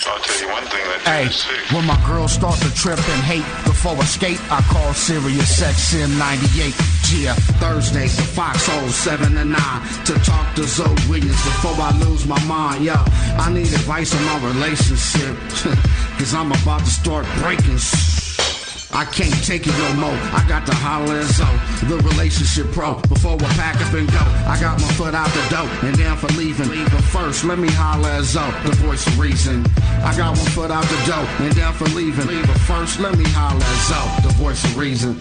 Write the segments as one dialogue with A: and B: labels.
A: I'll tell you one thing that
B: Hey, when my girls start to trip and hate before escape, I call Sirius XM 98. Yeah, Thursdays to Foxxhole 7 to 9 to talk to ZoWilliams before I lose my mind. Yeah, I need advice on my relationship, cause I'm about to start breaking. I can't take it no more. I got to holler at Zoe, the relationship pro. Before I pack up and go, I got my foot out the door and down for leaving. But first, let me holler at Zoe, the voice of reason. I got one foot out the door and down for leaving. But first, let me holler at Zoe, the voice of reason.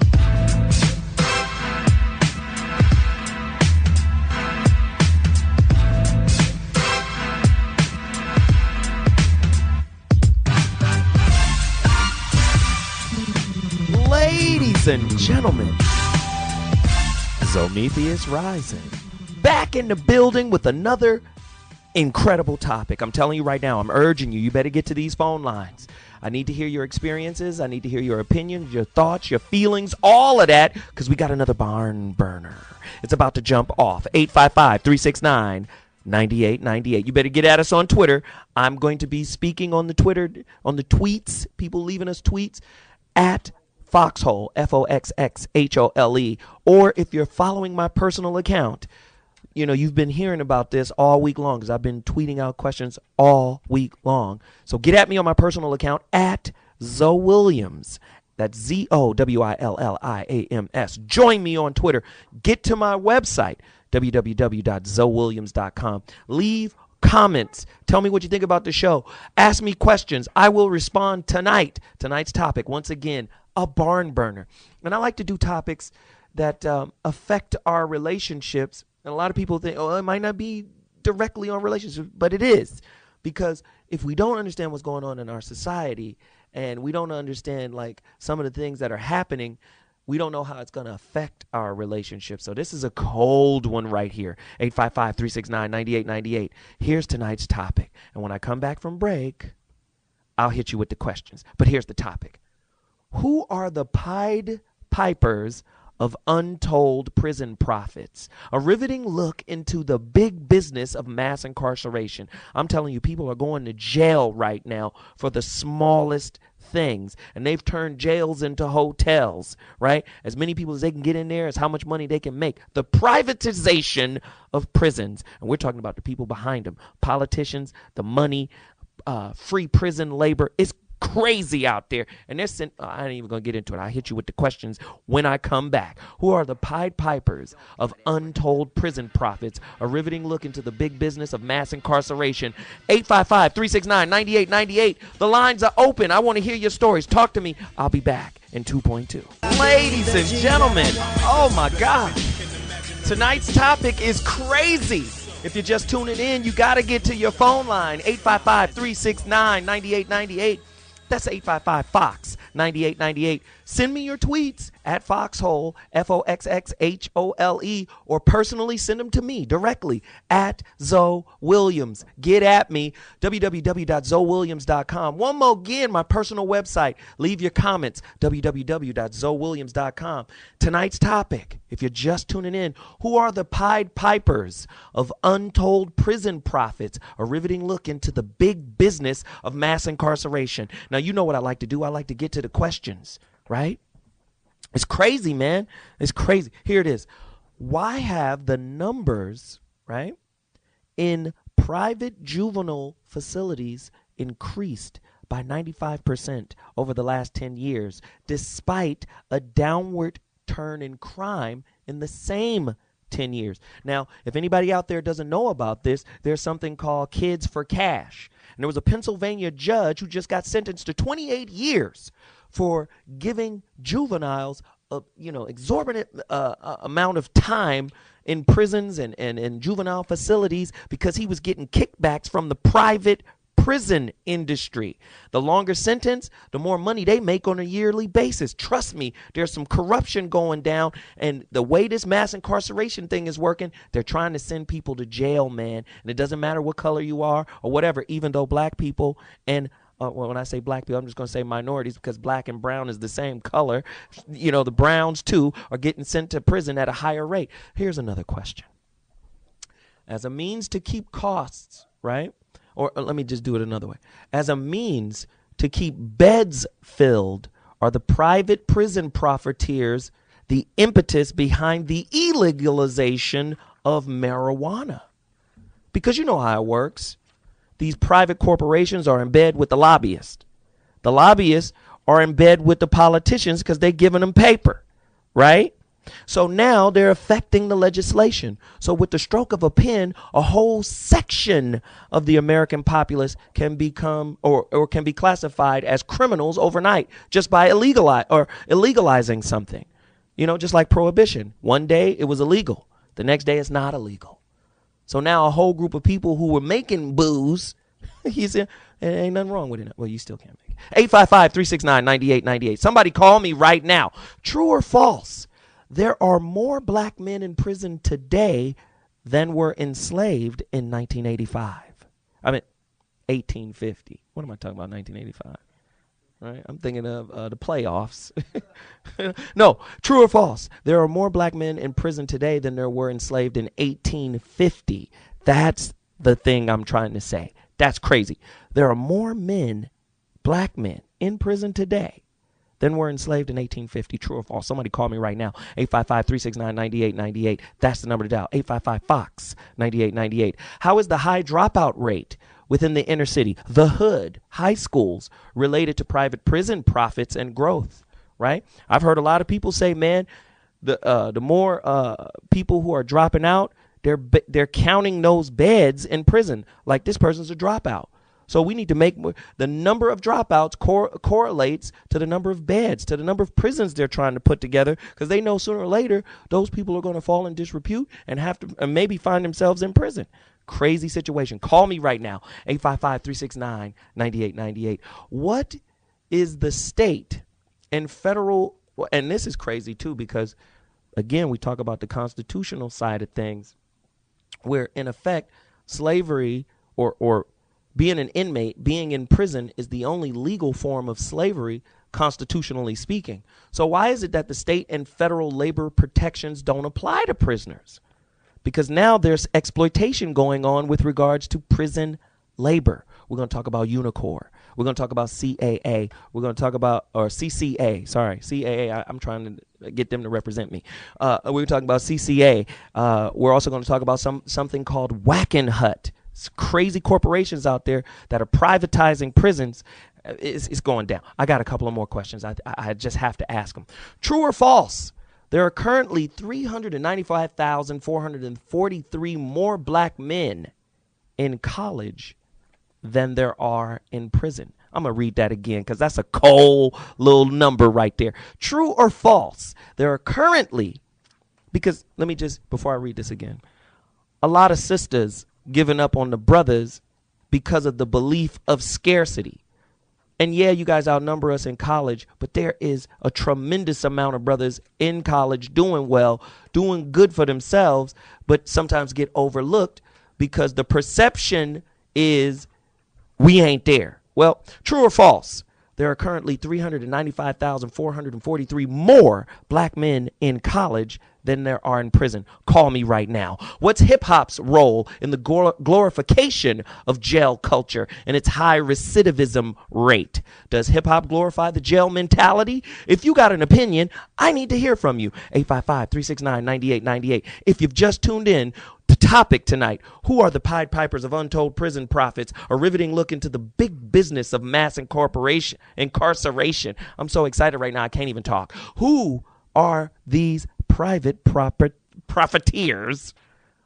C: Ladies and gentlemen, Zometheus Rising, back in the building with another incredible topic. I'm telling you right now, I'm urging you, you better get to these phone lines. I need to hear your experiences. I need to hear your opinions, your thoughts, your feelings, all of that, because we got another barn burner. It's about to jump off. 855-369-9898. You better get at us on Twitter. I'm going to be speaking on the Twitter, on the tweets, people leaving us tweets, at Foxxhole, Foxxhole, or if you're following my personal account, you know, you've been hearing about this all week long because I've been tweeting out questions all week long. So get at me on my personal account at ZoWilliams. That's ZoWilliams. Join me on Twitter. Get to my website, www.ZoWilliams.com. Leave comments. Tell me what you think about the show. Ask me questions. I will respond tonight. Tonight's topic, once again, a barn burner. And I like to do topics that affect our relationships. And a lot of people think, oh, it might not be directly on relationships, but it is. Because if we don't understand what's going on in our society and we don't understand like some of the things that are happening, we don't know how it's going to affect our relationship. So this is a cold one right here. 855-369-9898. Here's tonight's topic. And when I come back from break, I'll hit you with the questions. But here's the topic. Who are the Pied Pipers of untold prison profits? A riveting look into the big business of mass incarceration. I'm telling you, people are going to jail right now for the smallest things, and they've turned jails into hotels, right? As many people as they can get in there is how much money they can make. The privatization of prisons, and we're talking about the people behind them, politicians, the money, free prison labor. It's crazy out there, and I ain't even gonna get into it. I'll hit you with the questions when I come back. Who are the Pied Pipers of untold prison profits? A riveting look into the big business of mass incarceration. 855-369-9898. The lines are open. I want to hear your stories. Talk to me. I'll be back in 2.2. Ladies and gentlemen, oh my God, tonight's topic is crazy. If you're just tuning in, you got to get to your phone line, 855-369-9898. That's 855-FOX-9898. Send me your tweets at Foxxhole, Foxxhole, or personally send them to me directly at ZoWilliams. Get at me, www.ZoWilliams.com. One more again, my personal website. Leave your comments, www.ZoWilliams.com. Tonight's topic, if you're just tuning in, who are the Pied Pipers of untold prison profits? A riveting look into the big business of mass incarceration. Now, you know what I like to do. I like to get to the questions. Right? It's crazy, man. It's crazy. Here it is. Why have the numbers, right, in private juvenile facilities increased by 95% over the last 10 years, despite a downward turn in crime in the same 10 years? Now, if anybody out there doesn't know about this, there's something called Kids for Cash. And there was a Pennsylvania judge who just got sentenced to 28 years for giving juveniles a exorbitant amount of time in prisons and in juvenile facilities because he was getting kickbacks from the private prison industry. The longer sentence, the more money they make on a yearly basis. Trust me, there's some corruption going down, and the way this mass incarceration thing is working, they're trying to send people to jail, man. And it doesn't matter what color you are or whatever, even though black people and when I say black people, I'm just going to say minorities because black and brown is the same color. You know, the browns, too, are getting sent to prison at a higher rate. Here's another question. As a means to keep costs, right, or let me just do it another way. As a means to keep beds filled are the private prison profiteers the impetus behind the illegalization of marijuana. Because you know how it works. These private corporations are in bed with the lobbyists. The lobbyists are in bed with the politicians because they're giving them paper, right? So now they're affecting the legislation. So with the stroke of a pen, a whole section of the American populace can become or can be classified as criminals overnight just by illegalizing something. You know, just like prohibition. One day it was illegal. The next day it's not illegal. So now a whole group of people who were making booze, he said, ain't nothing wrong with it. Well, you still can't make it. 855-369-9898. Somebody call me right now. True or false? There are more black men in prison today than were enslaved in 1985. I mean, 1850. What am I talking about, 1985? Right? I'm thinking of the playoffs. No, true or false? There are more black men in prison today than there were enslaved in 1850. That's the thing I'm trying to say. That's crazy. There are more men, black men, in prison today than were enslaved in 1850. True or false? Somebody call me right now. 855-369-9898. That's the number to dial. 855-FOX-9898. How is the high dropout rate within the inner city, the hood, high schools, related to private prison profits and growth, right? I've heard a lot of people say, man, the more people who are dropping out, they're counting those beds in prison like this person's a dropout. So we need to make the number of dropouts correlates to the number of beds, to the number of prisons they're trying to put together, because they know sooner or later those people are going to fall in disrepute and have to maybe find themselves in prison. Crazy situation. Call me right now, 855-369-9898. What is the state and federal, and this is crazy too, because again, we talk about the constitutional side of things, where in effect, slavery or being an inmate, being in prison is the only legal form of slavery, constitutionally speaking. So why is it that the state and federal labor protections don't apply to prisoners? Because now there's exploitation going on with regards to prison labor. We're going to talk about Unicor. We're going to talk about CAA. We're going to talk about, or CCA, sorry, CAA. I'm trying to get them to represent me. We're talking about CCA. We're also going to talk about something called Wackenhut. It's crazy corporations out there that are privatizing prisons. It's going down. I got a couple of more questions. I just have to ask them. True or false? There are currently 395,443 more black men in college than there are in prison. I'm going to read that again because that's a cold little number right there. True or false? There are currently, because let me just, before I read this again, a lot of sisters giving up on the brothers because of the belief of scarcity. And yeah, you guys outnumber us in college, but there is a tremendous amount of brothers in college doing well, doing good for themselves, but sometimes get overlooked because the perception is we ain't there. Well, true or false? There are currently 395,443 more black men in college than there are in prison. Call me right now. What's hip hop's role in the glorification of jail culture and its high recidivism rate? Does hip hop glorify the jail mentality? If you got an opinion, I need to hear from you. 855-369-9898. If you've just tuned in, the topic tonight, who are the Pied Pipers of untold prison profits? A riveting look into the big business of mass incarceration. I'm so excited right now, I can't even talk. Who are these private profiteers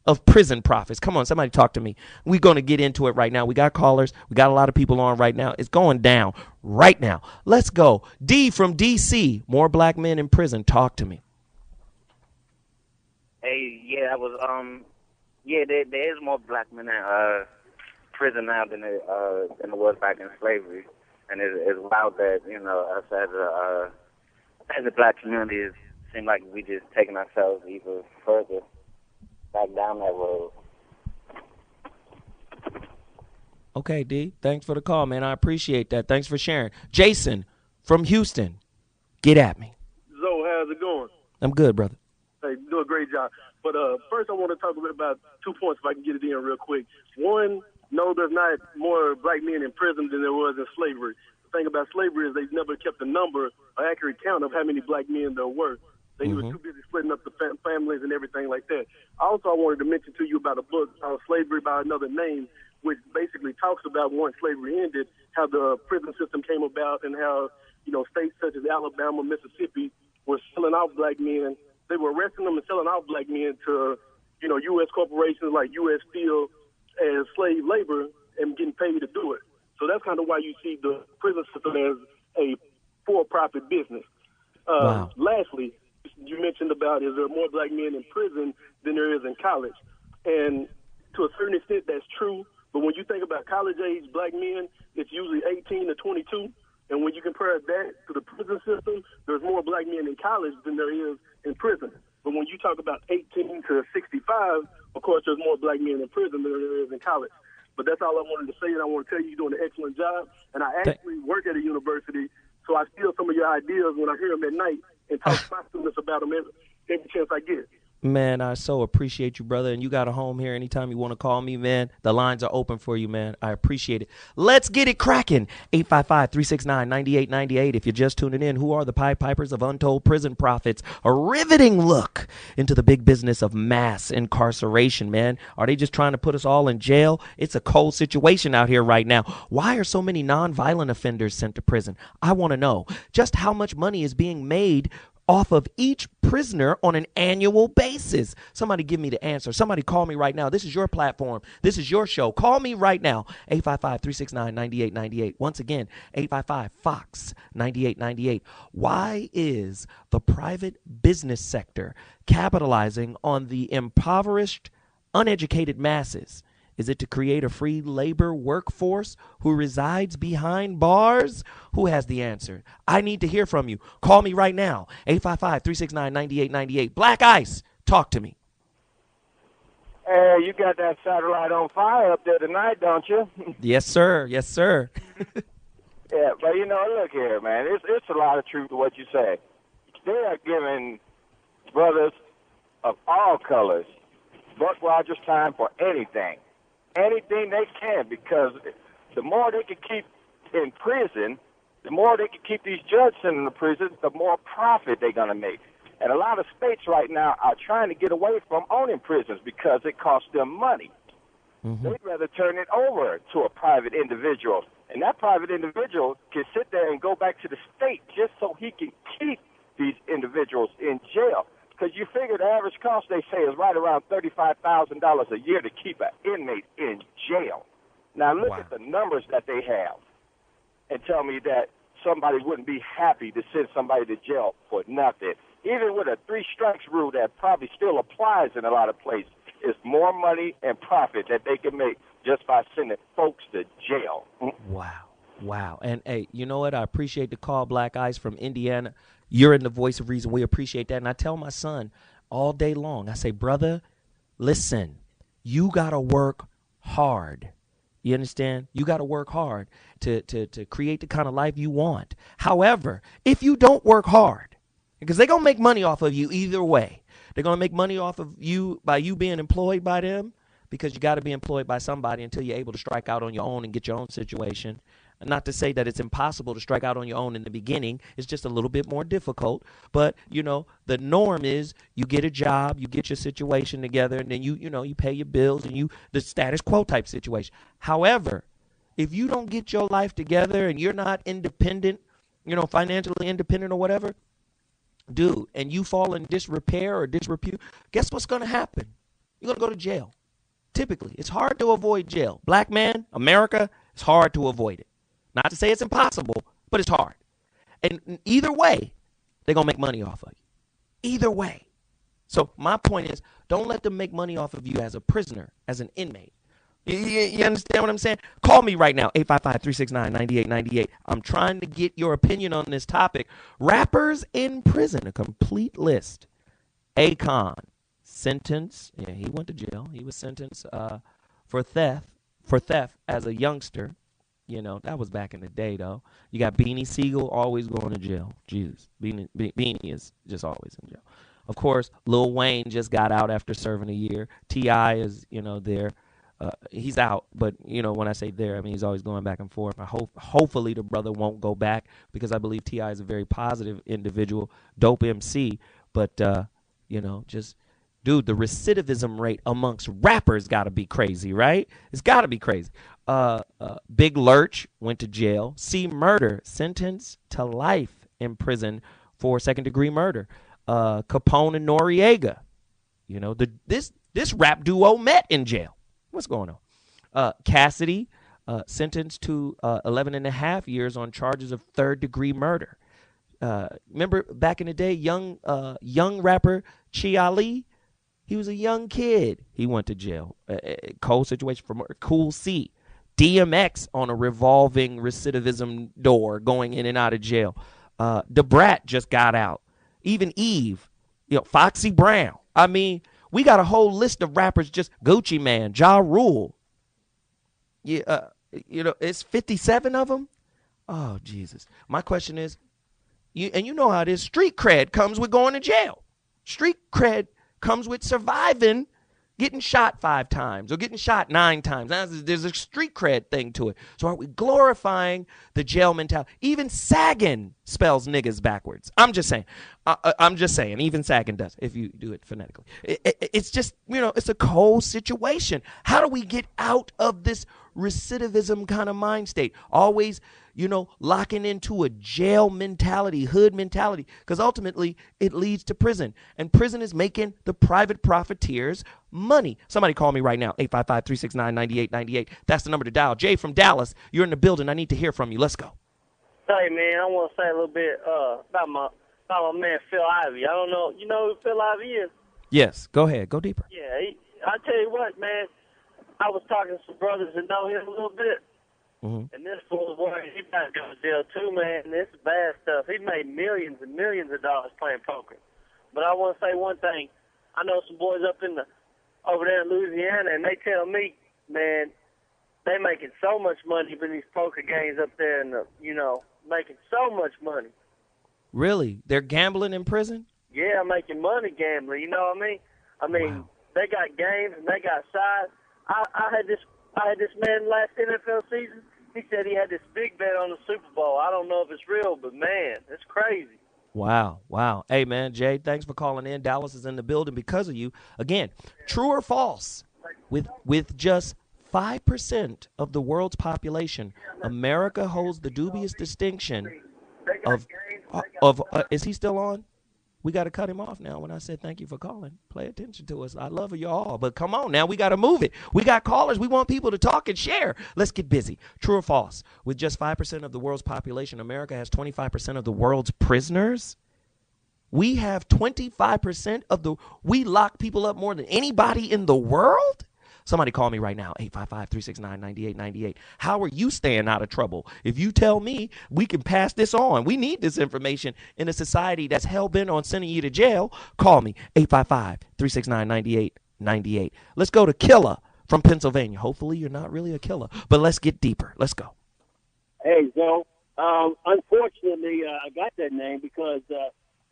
C: of prison profits? Come on, somebody talk to me. We're going to get into it right now. We got callers. We got a lot of people on right now. It's going down right now. Let's go. D from D.C., more black men in prison. Talk to me.
A: Hey, yeah, I was, there is more black men in prison now than it was back in slavery. And it's wild that, you know, us as a black community, it seems like we just taking ourselves even further back down that road.
C: Okay, D, thanks for the call, man. I appreciate that. Thanks for sharing. Jason from Houston, get at me.
D: Zo, how's it going?
C: I'm good, brother.
D: Hey, you do a great job. But first I want to talk a bit about 2 points if I can get it in real quick. One, no, there's not more black men in prison than there was in slavery. The thing about slavery is they never kept a number, an accurate count of how many black men there were. They were too busy splitting up the families and everything like that. Also, I wanted to mention to you about a book called Slavery by Another Name, which basically talks about once slavery ended, how the prison system came about and how, states such as Alabama, Mississippi were selling off black men. They were arresting them and selling off black men to, U.S. corporations like U.S. Steel as slave labor and getting paid to do it. So that's kind of why you see the prison system as a for-profit business.
C: Wow.
D: Lastly, you mentioned about is there more black men in prison than there is in college. And to a certain extent, that's true. But when you think about college-age black men, it's usually 18 to 22. And when you compare that to the prison system, there's more black men in college than there is in prison. But when you talk about 18 to 65, of course, there's more black men in prison than there is in college. But that's all I wanted to say, and I want to tell you you're doing an excellent job. And I actually work at a university, so I steal some of your ideas when I hear them at night and talk to my students about them every chance I get.
C: Man, I so appreciate you, brother. And you got a home here anytime you want to call me, man. The lines are open for you, man. I appreciate it. Let's get it cracking. 855-369-9898. If you're just tuning in, who are the Pied Pipers of Untold Prison Profits? A riveting look into the big business of mass incarceration, man. Are they just trying to put us all in jail? It's a cold situation out here right now. Why are so many nonviolent offenders sent to prison? I want to know just how much money is being made off of each prisoner on an annual basis. Somebody give me the answer. Somebody call me right now. This is your platform. This is your show. Call me right now. 855-369-9898. Once again, 855-FOX-9898. Why is the private business sector capitalizing on the impoverished, uneducated masses? Is it to create a free labor workforce who resides behind bars? Who has the answer? I need to hear from you. Call me right now. 855-369-9898. Black Ice, talk to me.
E: Hey, you got that satellite on fire up there tonight, don't you?
C: Yes, sir. Yes, sir.
E: Yeah, but look here, man. It's a lot of truth to what you say. They are giving brothers of all colors Buck Rogers time for anything they can, because the more they can keep in prison, the more they can keep these judges in the prison, the more profit they're going to make. And a lot of states right now are trying to get away from owning prisons because it costs them money. They'd rather turn it over to a private individual, and that private individual can sit there and go back to the state just so he can keep these individuals in jail. Because you figure the average cost, they say, is right around $35,000 a year to keep an inmate in jail. Now, look at the numbers that they have and tell me that somebody wouldn't be happy to send somebody to jail for nothing. Even with a 3 strikes rule that probably still applies in a lot of places, it's more money and profit that they can make just by sending folks to jail.
C: Wow. And, hey, you know what? I appreciate the call, Black Ice from Indiana. You're in the voice of reason. We appreciate that. And I tell my son all day long, I say, brother, listen, you got to work hard. You understand? You got to work hard to create the kind of life you want. However, if you don't work hard, because they're going to make money off of you either way. They're going to make money off of you by you being employed by them, because you got to be employed by somebody until you're able to strike out on your own and get your own situation. Not to say that it's impossible to strike out on your own in the beginning. It's just a little bit more difficult. But, the norm is you get a job, you get your situation together, and then you pay your bills, and the status quo type situation. However, if you don't get your life together and you're not independent, financially independent or whatever, dude, and you fall in disrepair or disrepute, guess what's going to happen? You're going to go to jail. Typically, it's hard to avoid jail. Black man, America, it's hard to avoid it. Not to say it's impossible, but it's hard. And either way, they're going to make money off of you. Either way. So my point is, don't let them make money off of you as a prisoner, as an inmate. You understand what I'm saying? Call me right now, 855-369-9898. I'm trying to get your opinion on this topic. Rappers in prison, a complete list. Akon, sentenced. Yeah, he went to jail. He was sentenced for theft as a youngster. That was back in the day, though. You got Beanie Siegel always going to jail. Jesus. Beanie is just always in jail. Of course, Lil Wayne just got out after serving a year. T.I. is, there. he's out, but when I say there, I mean he's always going back and forth. Hopefully the brother won't go back, because I believe T.I. is a very positive individual, dope MC. But just dude, the recidivism rate amongst rappers got to be crazy, right? It's got to be crazy. Big Lurch went to jail. C Murder sentenced to life in prison for second-degree murder. Capone and Noriega, this rap duo met in jail. What's going on? Cassidy sentenced to 11 and a half years on charges of third-degree murder. Remember back in the day, young rapper Chi Ali? He was a young kid. He went to jail. Cold situation for murder. Cool C. DMX on a revolving recidivism door, going in and out of jail. Da Brat just got out. Even Eve, Foxy Brown. I mean, we got a whole list of rappers, just Gucci Man, Ja Rule. Yeah, it's 57 of them. Oh, Jesus. My question is, you know how it is, street cred comes with going to jail. Street cred comes with surviving getting shot 5 times or getting shot 9 times. Now, there's a street cred thing to it. So are we glorifying the jail mentality? Even sagging spells niggas backwards. I'm just saying. Even sagging does, if you do it phonetically. It's just, it's a cold situation. How do we get out of this recidivism kind of mind state? Always, locking into a jail mentality, hood mentality, because ultimately it leads to prison. And prison is making the private profiteers money. Somebody call me right now, 855-369-9898. That's the number to dial. Jay from Dallas, you're in the building. I need to hear from you. Let's go.
F: Hey, man, I want to say a little bit about my man Phil Ivey. I don't know. You know who Phil Ivey is?
C: Yes. Go ahead. Go deeper.
F: Yeah. I tell you what, man, I was talking to some brothers that know him a little bit. Mm-hmm. And this fool, boy, he about to go to jail too, man. This is bad stuff. He made millions and millions of dollars playing poker. But I want to say one thing. I know some boys over there in Louisiana, and they tell me, man, they making so much money in these poker games up there, and making so much money.
C: Really? They're gambling in prison?
F: Yeah, making money gambling. You know what I mean?
C: Wow.
F: They got games and they got sides. I had this man last NFL season. He said he had this big bet on the Super Bowl. I don't know if it's real, but, man, it's crazy.
C: Wow. Hey, man, Jay, thanks for calling in. Dallas is in the building because of you. Again, true or false, with just 5% of the world's population, America holds the dubious distinction of is he still on? We got to cut him off now. When I said thank you for calling, pay attention to us. I love you all, but come on now. We got to move it. We got callers. We want people to talk and share. Let's get busy. True or false? With just 5% of the world's population, America has 25% of the world's prisoners. We have 25% we lock people up more than anybody in the world. Somebody call me right now, 855-369-9898. How are you staying out of trouble? If you tell me, we can pass this on. We need this information in a society that's hell-bent on sending you to jail. Call me, 855-369-9898. Let's go to Killer from Pennsylvania. Hopefully you're not really a killer, but let's get deeper. Let's go.
G: Hey, Zoe. Unfortunately, I got that name because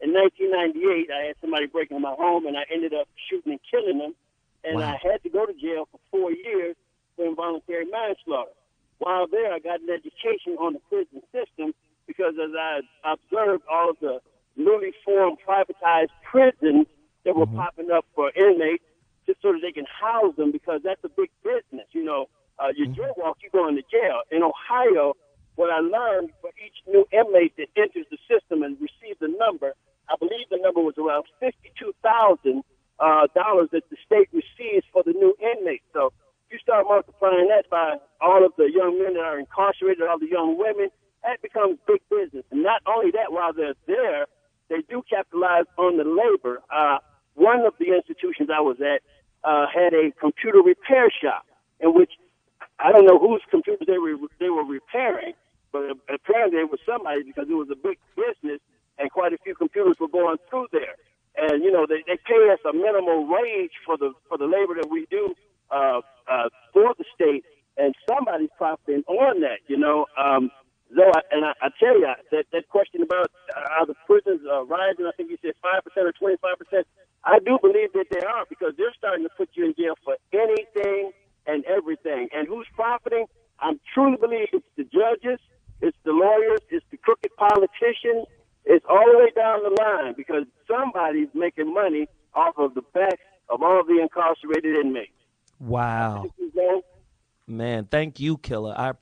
G: in 1998, I had somebody break into my home, and I ended up shooting and killing them. And wow. I had to go to jail for 4 years for involuntary manslaughter. While there, I got an education on the prison system because as I observed all of the newly formed privatized prisons that were popping up for inmates just so that they can house them, because that's a big business. You drug walk, you go into jail. In Ohio, what I learned, for each new inmate that enters the system and receives a number, I believe the number was around $52,000 that the state receives for the new inmates. So you start multiplying that by all of the young men that are incarcerated, all the young women, that becomes big business. And not only that, while they're there, they do capitalize on the labor. One of the institutions I was at had a computer repair shop in which I don't know whose computers they were repairing, but apparently it was somebody, because it was a big business and quite a few computers were going through there. And, they pay us a minimal wage for the labor that we do for the state, and somebody's profiting on that, Though I tell you, that question about are the prisons rising, I think you said 5% or 25%, I do believe that they are, because they're starting to put you in jail for anything and everything. everything. And who's profiting? I truly believe it's the judges, it's the lawyers, it's the crooked politicians. It's all the way down the line because somebody's making money off of the backs of all the incarcerated inmates.
C: Wow. Man, thank you, Killer.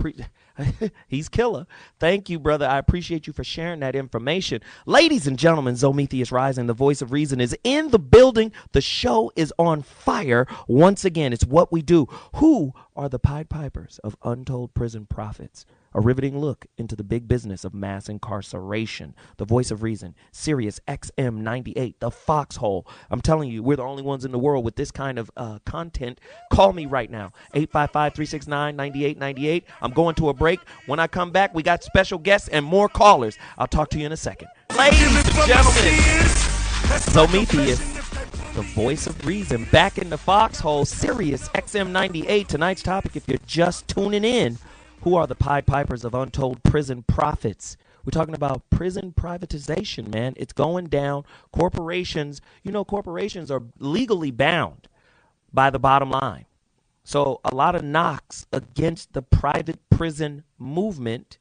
C: He's Killer. Thank you, brother. I appreciate you for sharing that information. Ladies and gentlemen, ZoMetheus Rising, the voice of reason, is in the building. The show is on fire. Once again, it's what we do. Who are the Pied Pipers of untold prison profits? A riveting look into the big business of mass incarceration. The voice of reason, Sirius XM 98, the Foxxhole. I'm telling you, we're the only ones in the world with this kind of content. Call me right now, 855-369-9898. I'm going to a break. When I come back, we got special guests and more callers. I'll talk to you in a second. Ladies and gentlemen, ZoMetheus, the voice of reason, back in the Foxxhole, Sirius XM 98. Tonight's topic, if you're just tuning in, who are the Pied Pipers of untold prison profits? We're talking about prison privatization, man. It's going down. Corporations, corporations are legally bound by the bottom line. So a lot of knocks against the private prison movement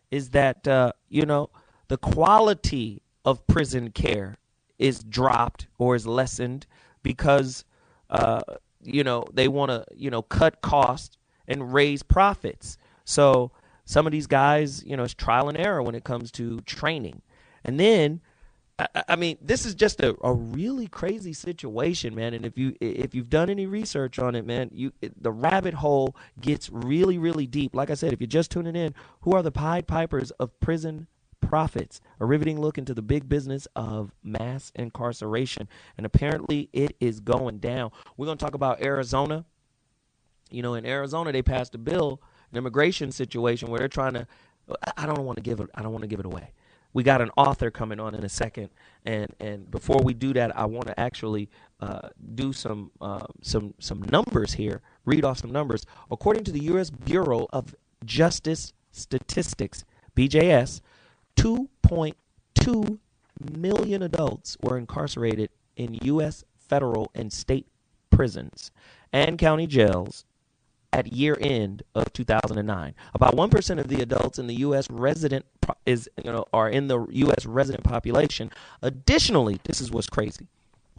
C: is that, the quality of prison care is dropped or is lessened because, they want to, cut costs and raise profits. So some of these guys, it's trial and error when it comes to training. And then, I mean, this is just a really crazy situation, man. And if you've done any research on it, man, the rabbit hole gets really, really deep. Like I said, if you're just tuning in, who are the Pied Pipers of prison profits? A riveting look into the big business of mass incarceration. And apparently it is going down. We're going to talk about Arizona. In Arizona, they passed a bill, an immigration situation where they're trying to, I don't want to give it away. We got an author coming on in a second, and before we do that, I want to actually do some numbers here. Read off some numbers. According to the U.S. Bureau of Justice Statistics, BJS, 2.2 million adults were incarcerated in U.S. federal and state prisons and county jails at year end of 2009. About 1% of the adults in the U.S. resident are in the U.S. resident population. Additionally, this is what's crazy.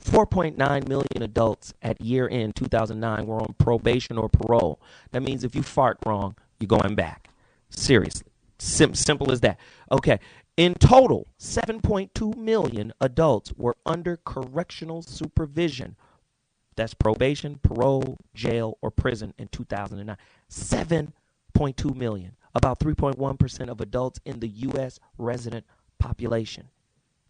C: 4.9 million adults at year end 2009 were on probation or parole. That means if you fart wrong, you're going back. Seriously. Simple as that. Okay. In total, 7.2 million adults were under correctional supervision. That's probation, parole, jail, or prison in 2009. 7.2 million, about 3.1% of adults in the U.S. resident population.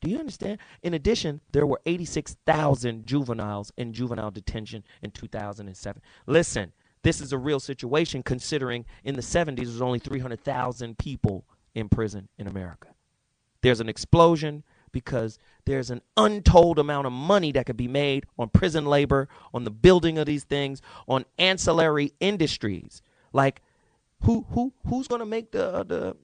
C: Do you understand? In addition, there were 86,000 juveniles in juvenile detention in 2007. Listen, this is a real situation considering in the 70s there was only 300,000 people in prison in America. There's an explosion because there's an untold amount of money that could be made on prison labor, on the building of these things, on ancillary industries. Like who's going to make who's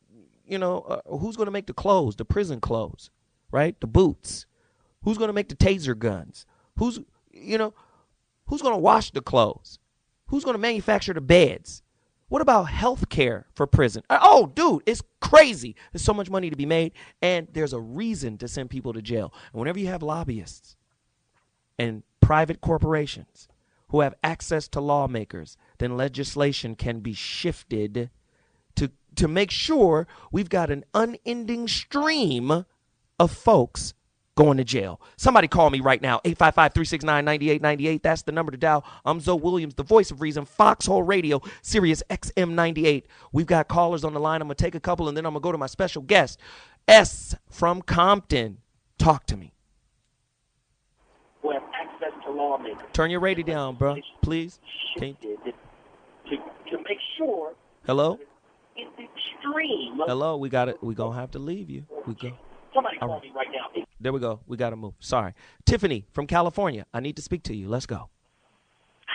C: going to make the clothes, the prison clothes, right? The boots. Who's going to make the taser guns? Who's going to wash the clothes? Who's going to manufacture the beds? What about health care for prison? Oh, dude, it's crazy. There's so much money to be made, and there's a reason to send people to jail. And whenever you have lobbyists and private corporations who have access to lawmakers, then legislation can be shifted to make sure we've got an unending stream of folks going to jail. Somebody call me right now, 855-369-9898. That's the number to dial. I'm ZoWilliams, the voice of reason, Foxxhole Radio, Sirius XM 98. We've got callers on the line. I'm going to take a couple, and then I'm going to go to my special guest, S from Compton. Talk to me.
H: Who have access to lawmakers.
C: Turn your radio down, bro, please.
H: To make sure.
C: Hello?
H: It's extreme.
C: Hello, we got it. We're going to have to leave you.
H: Somebody call me right now.
C: There we go. We got to move. Sorry. Tiffany from California, I need to speak to you. Let's go.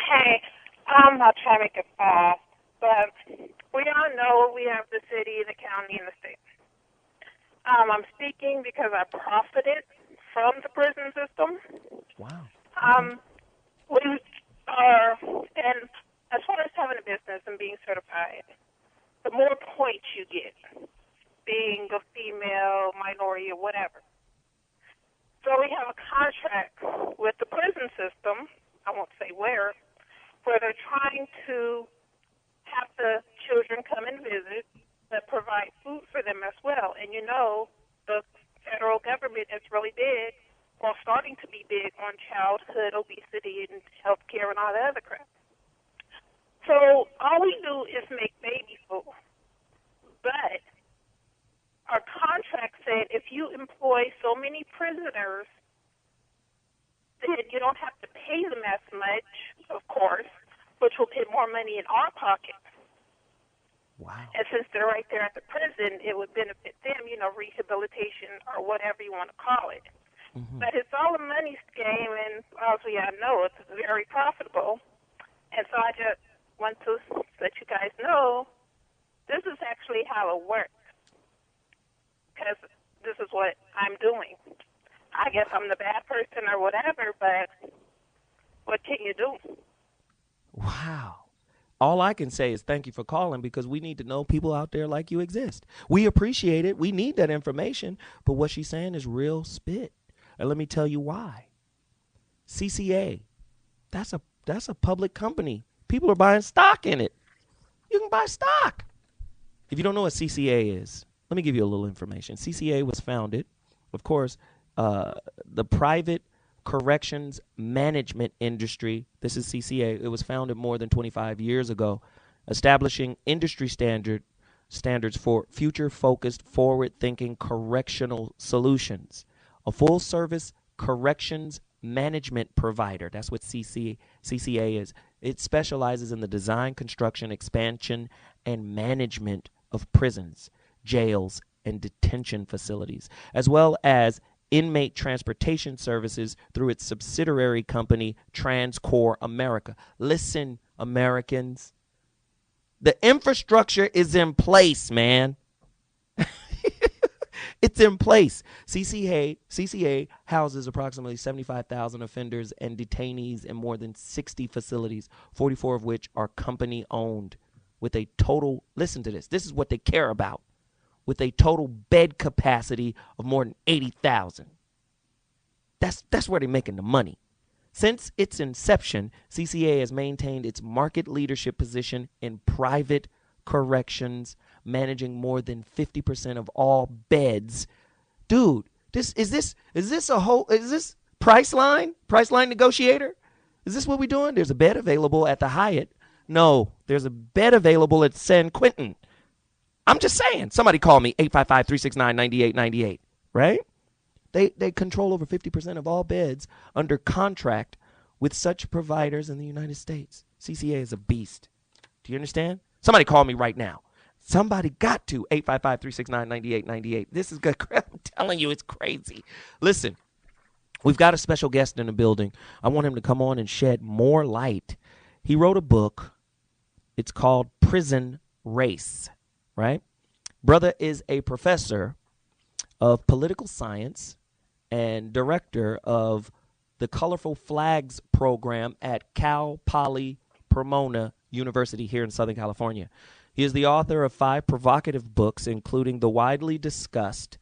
I: Hey, I'm not trying to make it fast, but we all know we have the city, the county, and the state. I'm speaking because I profited from the prison system.
C: Wow.
I: We are in as far as having a business and being certified, the more points you get, being a female, minority, or whatever. So we have a contract with the prison system, I won't say where they're trying to have the children come and visit, but provide food for them as well. And you know, the federal government is really big, or starting to be big, on childhood obesity and health care and all that other crap. So all we do is make baby food. But our contract said if you employ so many prisoners, then you don't have to pay them as much, of course, which will put more money in our pocket.
C: Wow.
I: And since they're right there at the prison, it would benefit them, rehabilitation or whatever you want to call it. Mm-hmm. But it's all a money scheme, and obviously I know it's very profitable. And so I just want to let you guys know this is actually how it works, because this is what I'm doing. I guess I'm the bad person or whatever, but what can you do?
C: Wow. All I can say is thank you for calling, because we need to know people out there like you exist. We appreciate it. We need that information. But what she's saying is real spit. And let me tell you why. CCA, that's a public company. People are buying stock in it. You can buy stock. If you don't know what CCA is, let me give you a little information. CCA was founded, of course, the private corrections management industry. This is CCA. It was founded more than 25 years ago, establishing industry standards for future-focused, forward-thinking correctional solutions. A full-service corrections management provider. That's what CCA is. It specializes in the design, construction, expansion, and management of prisons, jails, and detention facilities, as well as inmate transportation services through its subsidiary company, TransCore America. Listen, Americans, the infrastructure is in place, man. It's in place. CCA houses approximately 75,000 offenders and detainees in more than 60 facilities, 44 of which are company-owned, with a total, listen to this, this is what they care about, with a total bed capacity of more than 80,000. That's where they're making the money. Since its inception, CCA has maintained its market leadership position in private corrections, managing more than 50% of all beds. Dude, is this Priceline negotiator? Is this what we're doing? There's a bed available at the Hyatt. No, there's a bed available at San Quentin. I'm just saying. Somebody call me, 855-369-9898, right? They control over 50% of all beds under contract with such providers in the United States. CCA is a beast. Do you understand? Somebody call me right now. Somebody got to, 855-369-9898. This is good crap. I'm telling you, it's crazy. Listen, we've got a special guest in the building. I want him to come on and shed more light. He wrote a book. It's called Prison Race, right? Brother is a professor of political science and director of the Colorful Flags program at Cal Poly Pomona University here in Southern California. He is the author of 5 provocative books, including the widely discussed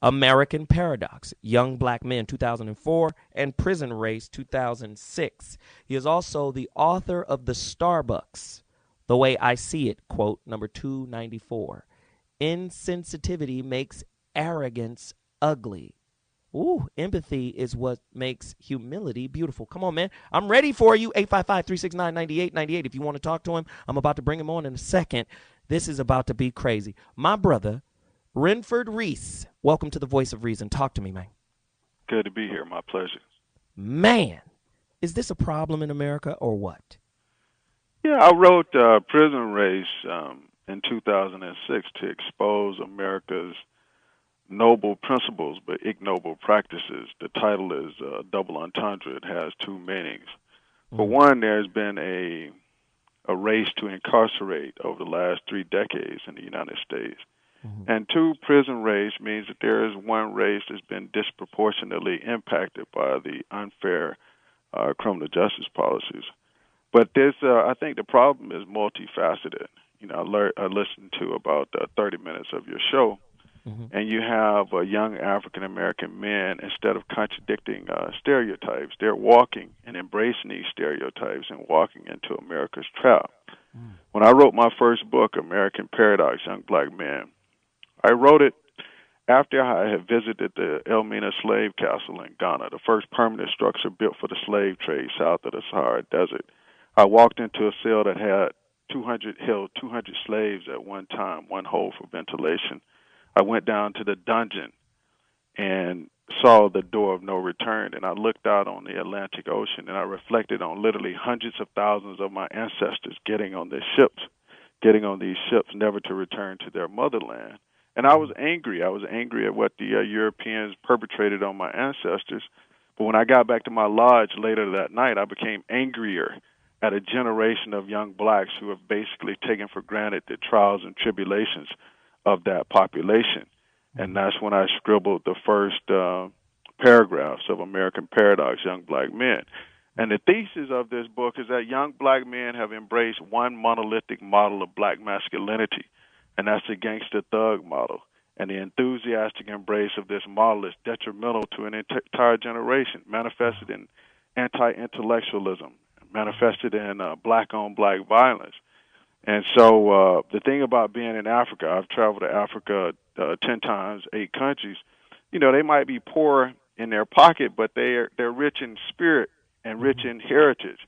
C: American Paradox, Young Black Men, 2004, and Prison Race, 2006. He is also the author of The Starbucks, The Way I See It, quote, number 294. Insensitivity makes arrogance ugly. Ooh, empathy is what makes humility beautiful. Come on, man. I'm ready for you. 855-369-9898. If you want to talk to him, I'm about to bring him on in a second. This is about to be crazy. My brother, Renford Reese, welcome to the Voice of Reason. Talk to me, man.
J: Good to be here. My pleasure.
C: Man, is this a problem in America or what?
J: Yeah, I wrote Prison Race in 2006 to expose America's noble principles but ignoble practices. The title is Double Entendre. It has 2 meanings. For one, there's been a race to incarcerate over the last 3 decades in the United States. And 2, prison race means that there is one race that's been disproportionately impacted by the unfair criminal justice policies. But this, I think the problem is multifaceted. You know, I listened to about 30 minutes of your show, and you have young African-American men, instead of contradicting stereotypes, they're walking and embracing these stereotypes and walking into America's trap. When I wrote my first book, American Paradox, Young Black Men, I wrote it after I had visited the Elmina slave castle in Ghana, the first permanent structure built for the slave trade south of the Sahara Desert. I walked into a cell that had 200 slaves at one time, one hole for ventilation. I went down to the dungeon and saw the door of no return, and I looked out on the Atlantic Ocean, and I reflected on literally hundreds of thousands of my ancestors getting on these ships, never to return to their motherland. And I was angry. I was angry at what the Europeans perpetrated on my ancestors. But when I got back to my lodge later that night, I became angrier at a generation of young blacks who have basically taken for granted the trials and tribulations of that population. And that's when I scribbled the first paragraphs of American Paradox, Young Black Men. And the thesis of this book is that young black men have embraced one monolithic model of black masculinity, and that's the gangster thug model. And the enthusiastic embrace of this model is detrimental to an entire generation, manifested in anti-intellectualism, manifested in black-on-black violence. And so the thing about being in Africa, I've traveled to Africa 10 times, 8 countries. You know, they might be poor in their pocket, but they're rich in spirit and rich in heritage.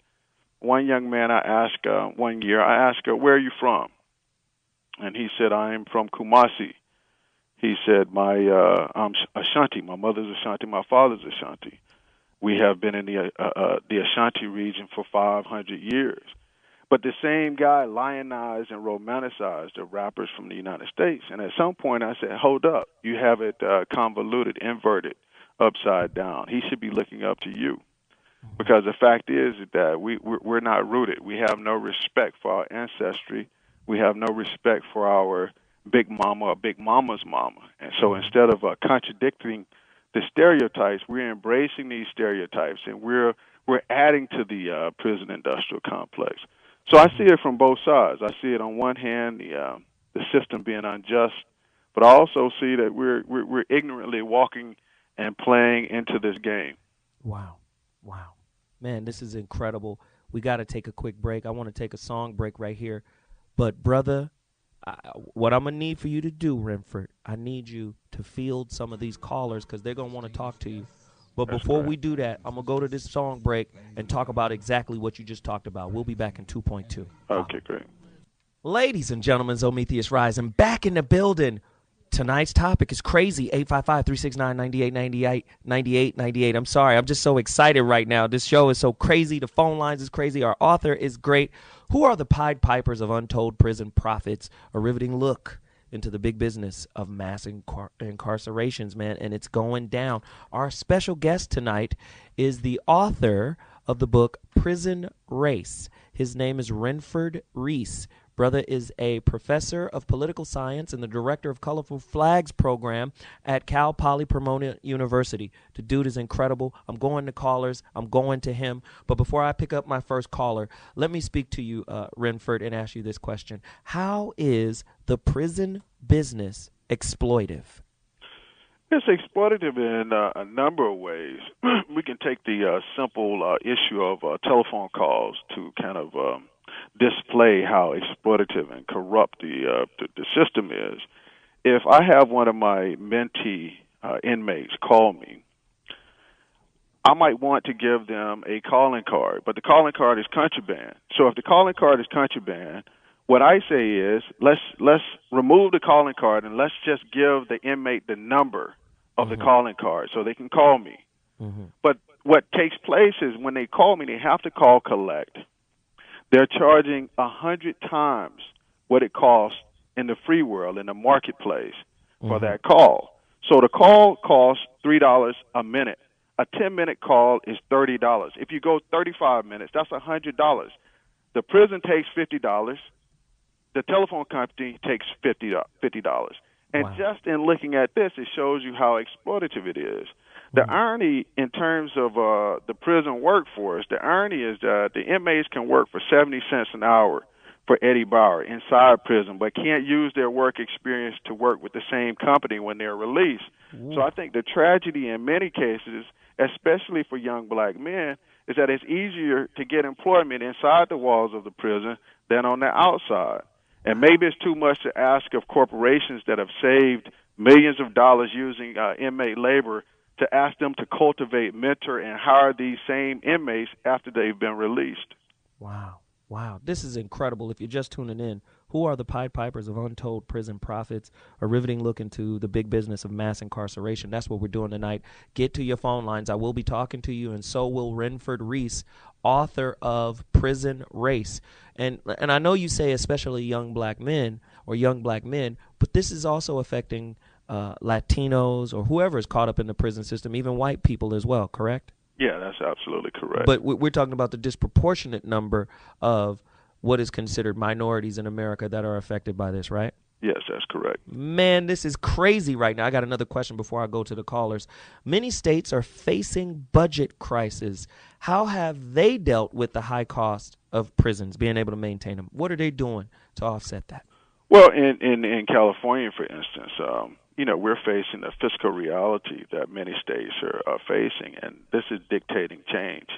J: One young man I asked one year, where are you from? And he said, I am from Kumasi. He said, I'm Ashanti. My mother's Ashanti. My father's Ashanti. We have been in the Ashanti region for 500 years. But the same guy lionized and romanticized the rappers from the United States. And at some point I said, hold up. You have it convoluted, inverted, upside down. He should be looking up to you. Because the fact is that we're not rooted. We have no respect for our ancestry. We have no respect for our big mama or big mama's mama. And so instead of contradicting the stereotypes, we're embracing these stereotypes, and we're adding to the prison industrial complex. So I see it from both sides. I see it on one hand, the system being unjust, but I also see that we're ignorantly walking and playing into this game.
C: Wow. Man, this is incredible. We got to take a quick break. I want to take a song break right here. But, brother, what I'm going to need for you to do, Renford, I need you to field some of these callers because they're going to want to talk to you. But before we do that, I'm going to go to this song break and talk about exactly what you just talked about. We'll be back in 2.2.
J: Okay, great.
C: Ladies and gentlemen, Zometheus Rising, back in the building. Tonight's topic is crazy. 855-369-9898. I'm sorry. I'm just so excited right now. This show is so crazy. The phone lines is crazy. Our author is great. Who are the Pied Pipers of untold prison profits? A riveting look into the big business of mass incarcerations, man, and it's going down. Our special guest tonight is the author of the book Prison Race. His name is Renford Reese. Brother is a professor of political science and the director of Colorful Flags program at Cal Poly Pomona University. The dude is incredible. I'm going to callers. I'm going to him. But before I pick up my first caller, let me speak to you, Renford, and ask you this question. How is the prison business exploitive?
J: It's exploitative in a number of ways. We can take the simple issue of telephone calls to kind of display how exploitative and corrupt the system is. If I have one of my mentee inmates call me, I might want to give them a calling card, but the calling card is contraband. So if the calling card is contraband, what I say is let's remove the calling card and let's just give the inmate the number of the calling card so they can call me. But what takes place is when they call me, they have to call collect. They're charging 100 times what it costs in the free world, in the marketplace, for that call. So the call costs $3 a minute. A 10-minute call is $30. If you go 35 minutes, that's $100. The prison takes $50. The telephone company takes $50. And just in looking at this, it shows you how exploitative it is. The irony in terms of the prison workforce, the irony is that the inmates can work for 70 cents an hour for Eddie Bauer inside prison, but can't use their work experience to work with the same company when they're released. So I think the tragedy in many cases, especially for young black men, is that it's easier to get employment inside the walls of the prison than on the outside. And maybe it's too much to ask of corporations that have saved millions of dollars using inmate labor to ask them to cultivate, mentor, and hire these same inmates after they've been released.
C: Wow. Wow. This is incredible. If you're just tuning in, who are the Pied Pipers of Untold Prison Profits? A riveting look into the big business of mass incarceration. That's what we're doing tonight. Get to your phone lines. I will be talking to you, and so will Renford Reese, author of Prison Race. And I know you say especially young black men, but this is also affecting Latinos or whoever is caught up in the prison system, even white people as well, correct?
J: Yeah, that's absolutely correct.
C: But we're talking about the disproportionate number of what is considered minorities in America that are affected by this, right?
J: Yes, that's correct.
C: Man, this is crazy right now. I got another question before I go to the callers. Many states are facing budget crisis. How have they dealt with the high cost of prisons, being able to maintain them? What are they doing to offset that?
J: Well, in California, for instance, we're facing a fiscal reality that many states are facing, and this is dictating change.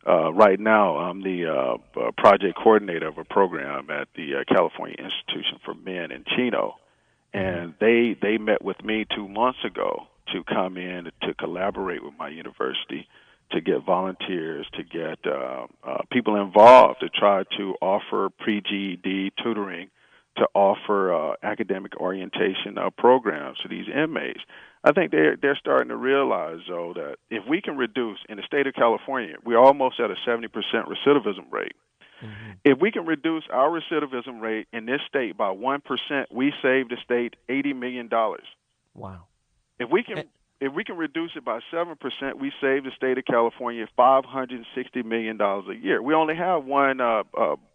J: Right now, I'm the project coordinator of a program at the California Institution for Men in Chino, and they met with me 2 months ago to come in to collaborate with my university, to get volunteers, to get people involved to try to offer pre-GED tutoring, to offer academic orientation programs to these inmates. I think they're starting to realize, though, that if we can reduce, in the state of California, we're almost at a 70% recidivism rate. Mm-hmm. If we can reduce our recidivism rate in this state by 1%, we save the state $80 million.
C: Wow.
J: If we can reduce it by 7%, we save the state of California $560 million a year. We only have one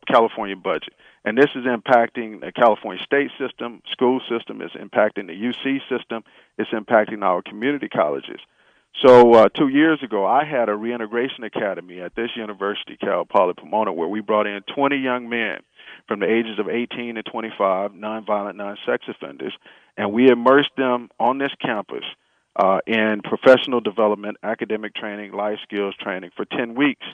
J: California budget, and this is impacting the California state system, school system. It's impacting the UC system. It's impacting our community colleges. So 2 years ago, I had a reintegration academy at this university, Cal Poly Pomona, where we brought in 20 young men from the ages of 18 to 25, nonviolent, non-sex offenders, and we immersed them on this campus in professional development, academic training, life skills training for 10 weeks.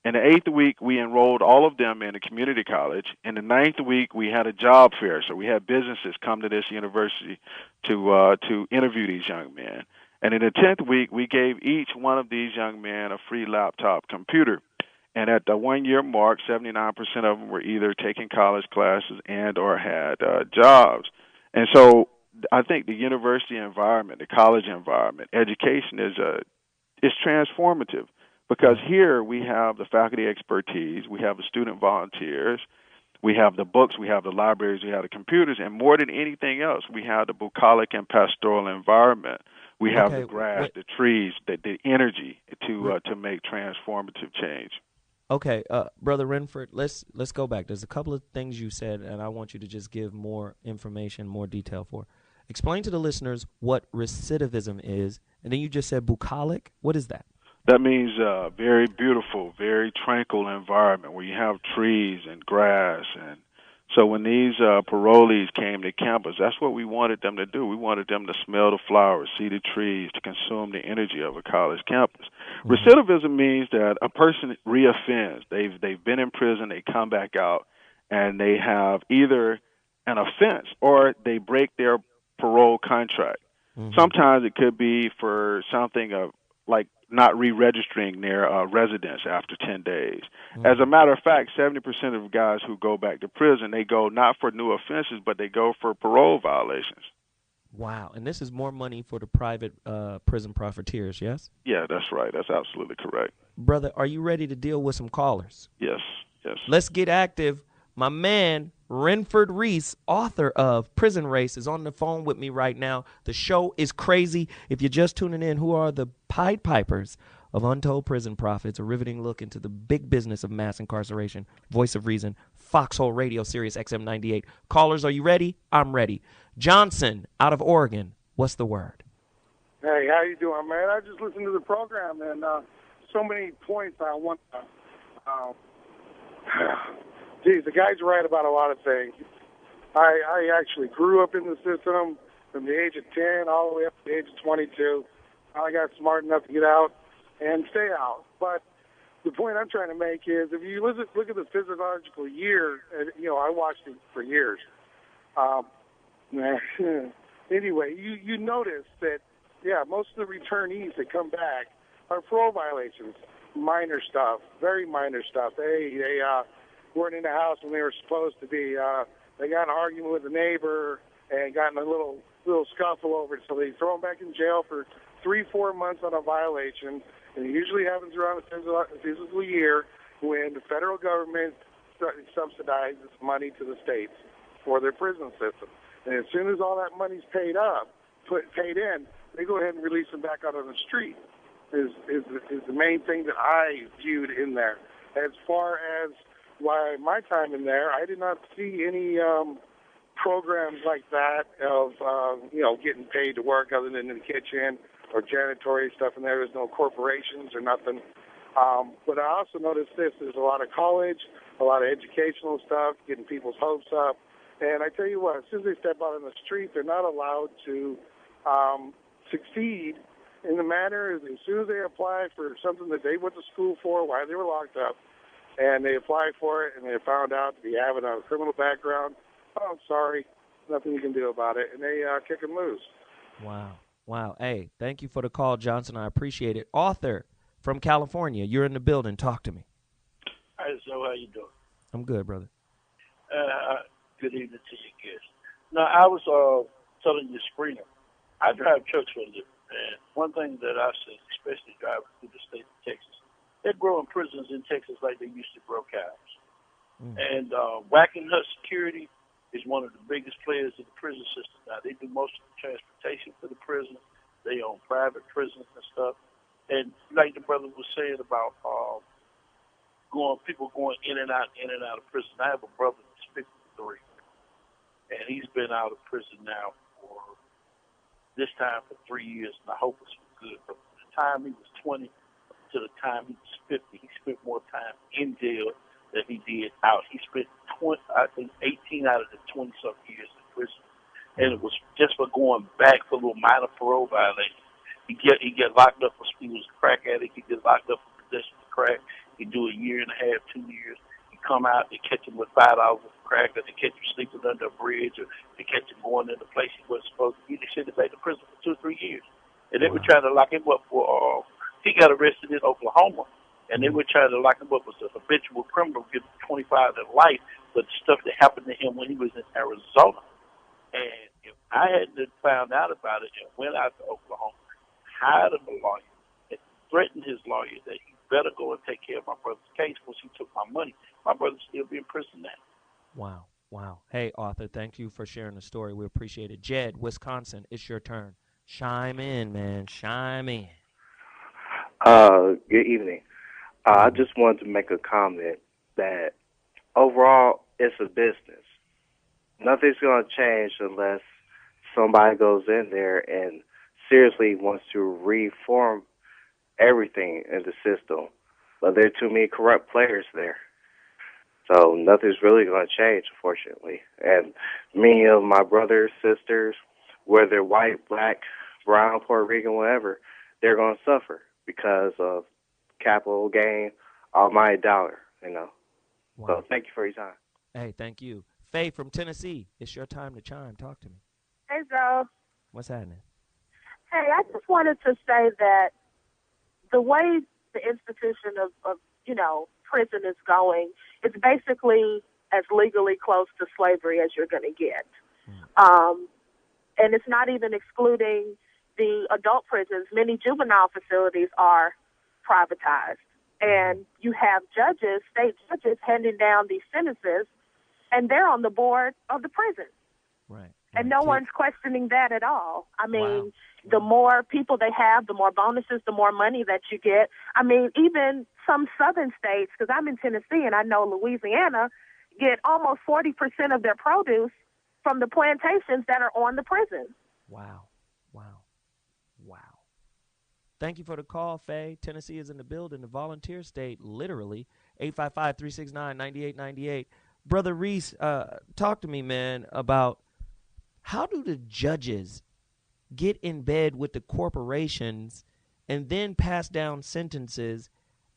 J: In the 8th week, we enrolled all of them in a community college. In the 9th week, we had a job fair. So we had businesses come to this university to interview these young men. And in the 10th week, we gave each one of these young men a free laptop computer. And at the 1 year mark, 79% of them were either taking college classes and or had jobs. And so I think the university environment, the college environment, education is transformative, because here we have the faculty expertise, we have the student volunteers, we have the books, we have the libraries, we have the computers, and more than anything else, we have the bucolic and pastoral environment. We have the grass, the trees, the energy to make transformative change.
C: Okay, Brother Renford, let's go back. There's a couple of things you said, and I want you to just give more information, more detail for. Explain to the listeners what recidivism is, and then you just said bucolic. What is that?
J: That means very beautiful, very tranquil environment where you have trees and grass. And so when these parolees came to campus, that's what we wanted them to do. We wanted them to smell the flowers, see the trees, to consume the energy of a college campus. Mm-hmm. Recidivism means that a person reoffends. They've been in prison, they come back out, and they have either an offense or they break their parole contract. Mm-hmm. Sometimes it could be for something like not re-registering their residence after 10 days. Mm-hmm. As a matter of fact, 70% of guys who go back to prison, they go not for new offenses, but they go for parole violations.
C: Wow. And this is more money for the private prison profiteers, yes?
J: Yeah, that's right. That's absolutely correct.
C: Brother, are you ready to deal with some callers?
J: Yes.
C: Let's get active. My man, Renford Reese, author of Prison Race, is on the phone with me right now. The show is crazy. If you're just tuning in, who are the Pied Pipers of Untold Prison Profits? A riveting look into the big business of mass incarceration. Voice of Reason, Foxxhole Radio, Sirius XM 98. Callers, are you ready? I'm ready. Johnson, out of Oregon, what's the word?
K: Hey, how you doing, man? I just listened to the program, and so many points I want to... Geez, the guy's right about a lot of things. I actually grew up in the system from the age of 10 all the way up to the age of 22. I got smart enough to get out and stay out. But the point I'm trying to make is if you look at the physiological year, I watched it for years. Anyway, you notice that, most of the returnees that come back are parole violations, minor stuff, very minor stuff. They weren't in the house when they were supposed to be. They got in an argument with a neighbor and got in a little scuffle over it, so they throw them back in jail for 3-4 months on a violation. And it usually happens around the physical year when the federal government subsidizes money to the states for their prison system. And as soon as all that money's paid in, they go ahead and release them back out on the street. Is the main thing that I viewed in there. As far as why my time in there, I did not see any programs like that of getting paid to work other than in the kitchen or janitorial stuff in there. There's no corporations or nothing. But I also noticed there's a lot of college, a lot of educational stuff, getting people's hopes up. And I tell you what, as soon as they step out on the street, they're not allowed to succeed in the manner as soon as they apply for something that they went to school for while they were locked up, and they apply for it, and they're found out to be having a criminal background. Oh, I'm sorry, nothing you can do about it, and they kick and lose.
C: Wow. Hey, thank you for the call, Johnson. I appreciate it. Arthur from California, you're in the building. Talk to me.
L: Hi, so how you doing?
C: I'm good, brother.
L: Good evening to you guys. Now, I was telling your screener, I drive trucks for a living. And one thing that I see, especially driving through the state of Texas, they're growing prisons in Texas like they used to grow cows. And Wackenhut Security is one of the biggest players in the prison system now. They do most of the transportation for the prison. They own private prisons and stuff. And like the brother was saying about people going in and out of prison. I have a brother that's 53, and he's been out of prison now for this time for 3 years, and I hope it's good. From the time he was 20 to the time he was 50, he spent more time in jail than he did out. He spent 18 out of the 20-something years in prison, and it was just for going back for little minor parole violations. He get locked up for he was a crack addict. He get locked up for possession of crack. He do a year and a half, 2 years. He come out, they catch him with $5 of crack, or they catch him sleeping under a bridge, or they catch him going in a place he wasn't supposed to be. They sent him back to prison for 2 or 3 years. And they were trying to lock him up for, he got arrested in Oklahoma, and they were trying to lock him up as a habitual criminal, give him 25 to life, but the stuff that happened to him when he was in Arizona. And if I hadn't found out about it and went out to Oklahoma, hired him a lawyer, and threatened his lawyer that he better go and take care of my brother's case once he took my money, my brother's still be in prison now.
C: Wow. Hey, Arthur, thank you for sharing the story. We appreciate it. Jed, Wisconsin, it's your turn. Chime in, man. Chime in.
M: Good evening. I just wanted to make a comment that overall it's a business. Nothing's going to change unless somebody goes in there and seriously wants to reform everything in the system. But there are too many corrupt players there. So nothing's really going to change, unfortunately. And many of my brothers, sisters, whether they're white, black, brown, Puerto Rican, whatever, they're going to suffer because of capital gain, almighty dollar, Wow. So thank you for your time.
C: Hey, thank you. Faye from Tennessee, it's your time to chime. Talk to me.
N: Hey, Joe.
C: What's happening?
N: Hey, I just wanted to say that the way the institution of prison is going, it's basically as legally close to slavery as you're going to get. And it's not even excluding the adult prisons. Many juvenile facilities are privatized. And you have judges, state judges, handing down these sentences, and they're on the board of the prison.
C: Right.
N: And no one's questioning that at all. I mean, the more people they have, the more bonuses, the more money that you get. I mean, even some southern states, because I'm in Tennessee and I know Louisiana, get almost 40% of their produce from the plantations that are on the prison.
C: Wow. Thank you for the call, Faye. Tennessee is in the building, the volunteer state, literally. 855-369-9898. Brother Reese, talk to me, man, about how do the judges get in bed with the corporations and then pass down sentences?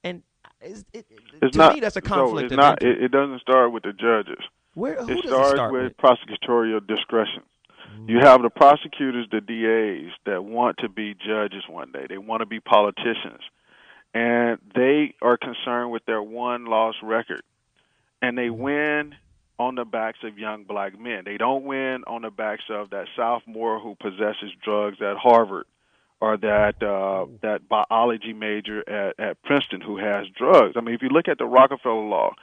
C: And to me, that's a conflict of interest.
J: It doesn't start with the judges.
C: Who does
J: it starts
C: with?
J: Prosecutorial discretion. You have the prosecutors, the DAs, that want to be judges one day. They want to be politicians. And they are concerned with their one-loss record. And they win on the backs of young black men. They don't win on the backs of that sophomore who possesses drugs at Harvard, or that biology major at Princeton who has drugs. I mean, if you look at the Rockefeller law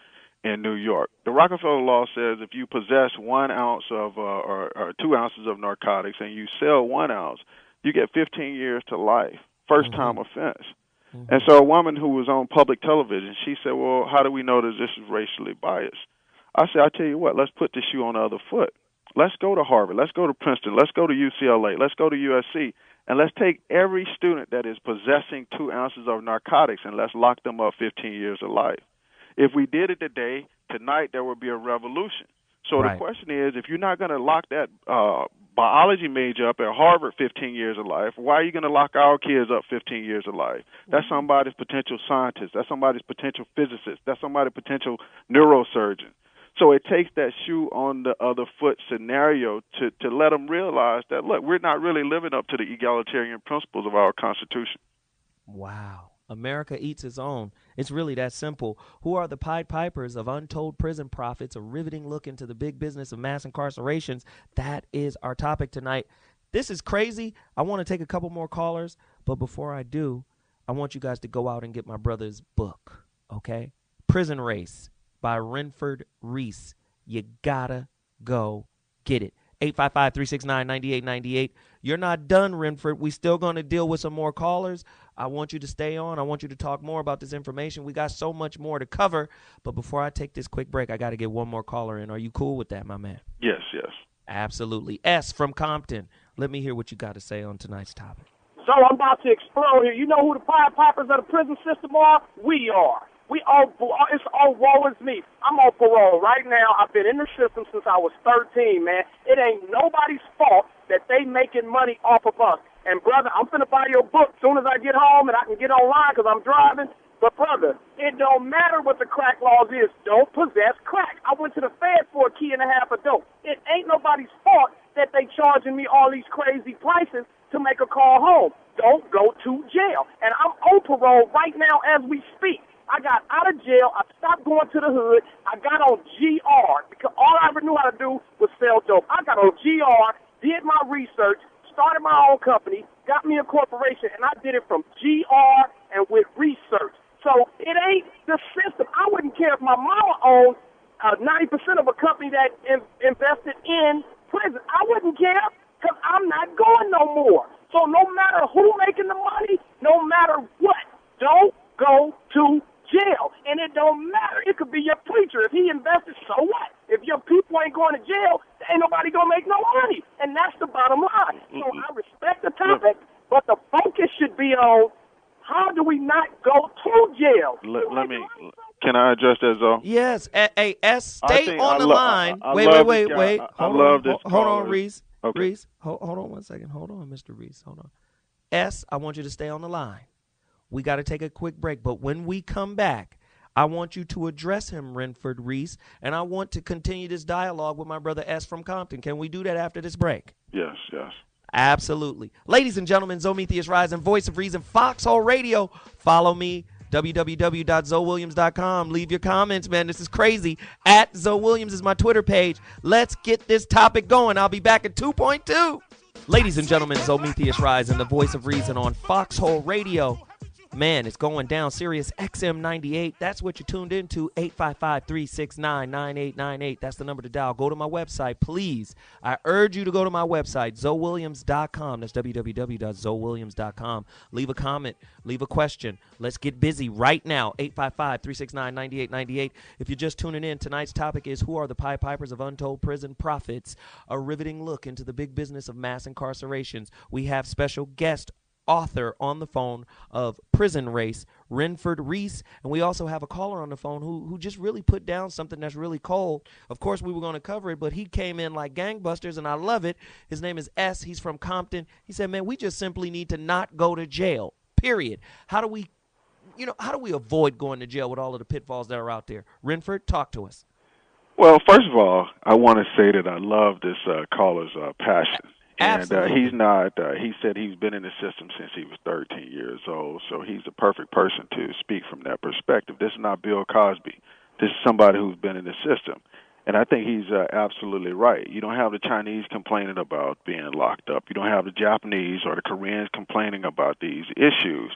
J: in New York, the Rockefeller law says if you possess 1 ounce of or 2 ounces of narcotics and you sell 1 ounce, you get 15 years to life, first-time offense. And so a woman who was on public television, she said, well, how do we know that this is racially biased? I said, I'll tell you what, let's put the shoe on the other foot. Let's go to Harvard. Let's go to Princeton. Let's go to UCLA. Let's go to USC. And let's take every student that is possessing 2 ounces of narcotics and let's lock them up 15 years of life. If we did it today, tonight there would be a revolution. So the question is, if you're not going to lock that biology major up at Harvard 15 years of life, why are you going to lock our kids up 15 years of life? That's somebody's potential scientist. That's somebody's potential physicist. That's somebody's potential neurosurgeon. So it takes that shoe on the other foot scenario to let them realize that, look, we're not really living up to the egalitarian principles of our Constitution.
C: Wow. America eats its own. It's really that simple. Who are the Pied Pipers of untold prison profits? A riveting look into the big business of mass incarcerations. That is our topic tonight. This is crazy. I want to take a couple more callers, but before I do, I want you guys to go out and get my brother's book, okay? Prison Race by Renford Reese. You gotta go get it. 855-369-9898. You're not done, Renford. We still going to deal with some more callers. I want you to stay on. I want you to talk more about this information. We got so much more to cover. But before I take this quick break, I got to get one more caller in. Are you cool with that, my man?
J: Yes, yes.
C: Absolutely. S from Compton. Let me hear what you got to say on tonight's topic.
H: So I'm about to explode here. You know who the Pied Pipers of the prison system are? We are. It's all woe is me. I'm on parole right now. I've been in the system since I was 13, man. It ain't nobody's fault that they making money off of us. And, brother, I'm finna buy your book as soon as I get home and I can get online because I'm driving. But, brother, it don't matter what the crack laws is. Don't possess crack. I went to the Fed for a key and a half of dope. It ain't nobody's fault that they charging me all these crazy prices to make a call home. Don't go to jail. And I'm on parole right now as we speak. I got out of jail. I stopped going to the hood. I got on GR because all I ever knew how to do was sell dope. I got on GR, did my research, started my own company, got me a corporation, and I did it from GR and with research. So it ain't the system. I wouldn't care if my mama owned 90% of a company that invested in prison. I wouldn't care because I'm not going no more. So no matter who making the money, no matter what, don't go to jail. And it don't matter. It could be your preacher. If he invested, so what? If your people ain't going to jail, ain't nobody going to make no money. And that's the bottom line. So I respect the topic, but the focus should be on how do we not go to jail?
J: Can I address that, Zoe?
C: Yes. Hey, S, stay on the line. Wait. Hold on, Reese. Okay. Reese, hold on 1 second. Hold on, Mr. Reese. Hold on. S, I want you to stay on the line. We got to take a quick break, but when we come back, I want you to address him, Renford Reese, and I want to continue this dialogue with my brother S from Compton. Can we do that after this break?
J: Yes, yes.
C: Absolutely. Ladies and gentlemen, ZoMetheus Rising, Voice of Reason, Foxxhole Radio. Follow me, www.ZoWilliams.com. Leave your comments, man. This is crazy. At ZoWilliams is my Twitter page. Let's get this topic going. I'll be back at 2.2. Ladies and gentlemen, ZoMetheus Rising, the Voice of Reason on Foxxhole Radio. Man, it's going down. Sirius XM 98. That's what you tuned into. 855-369-9898. That's the number to dial. Go to my website, please. I urge you to go to my website, ZoWilliams.com. That's www.ZoWilliams.com. Leave a comment. Leave a question. Let's get busy right now. 855-369-9898. If you're just tuning in, tonight's topic is who are the Pied Pipers of untold prison profits? A riveting look into the big business of mass incarcerations. We have special guest author on the phone of Prison Race, Renford Reese, and we also have a caller on the phone who just really put down something that's really cold. Of course, we were going to cover it, but he came in like gangbusters, and I love it. His name is S. He's from Compton. He said, man, we just simply need to not go to jail, period. How do we avoid going to jail with all of the pitfalls that are out there? Renford, talk to us.
J: Well, first of all, I want to say that I love this caller's passion. And he's not, he said he's been in the system since he was 13 years old, so he's the perfect person to speak from that perspective. This is not Bill Cosby. This is somebody who's been in the system. And I think he's absolutely right. You don't have the Chinese complaining about being locked up. You don't have the Japanese or the Koreans complaining about these issues.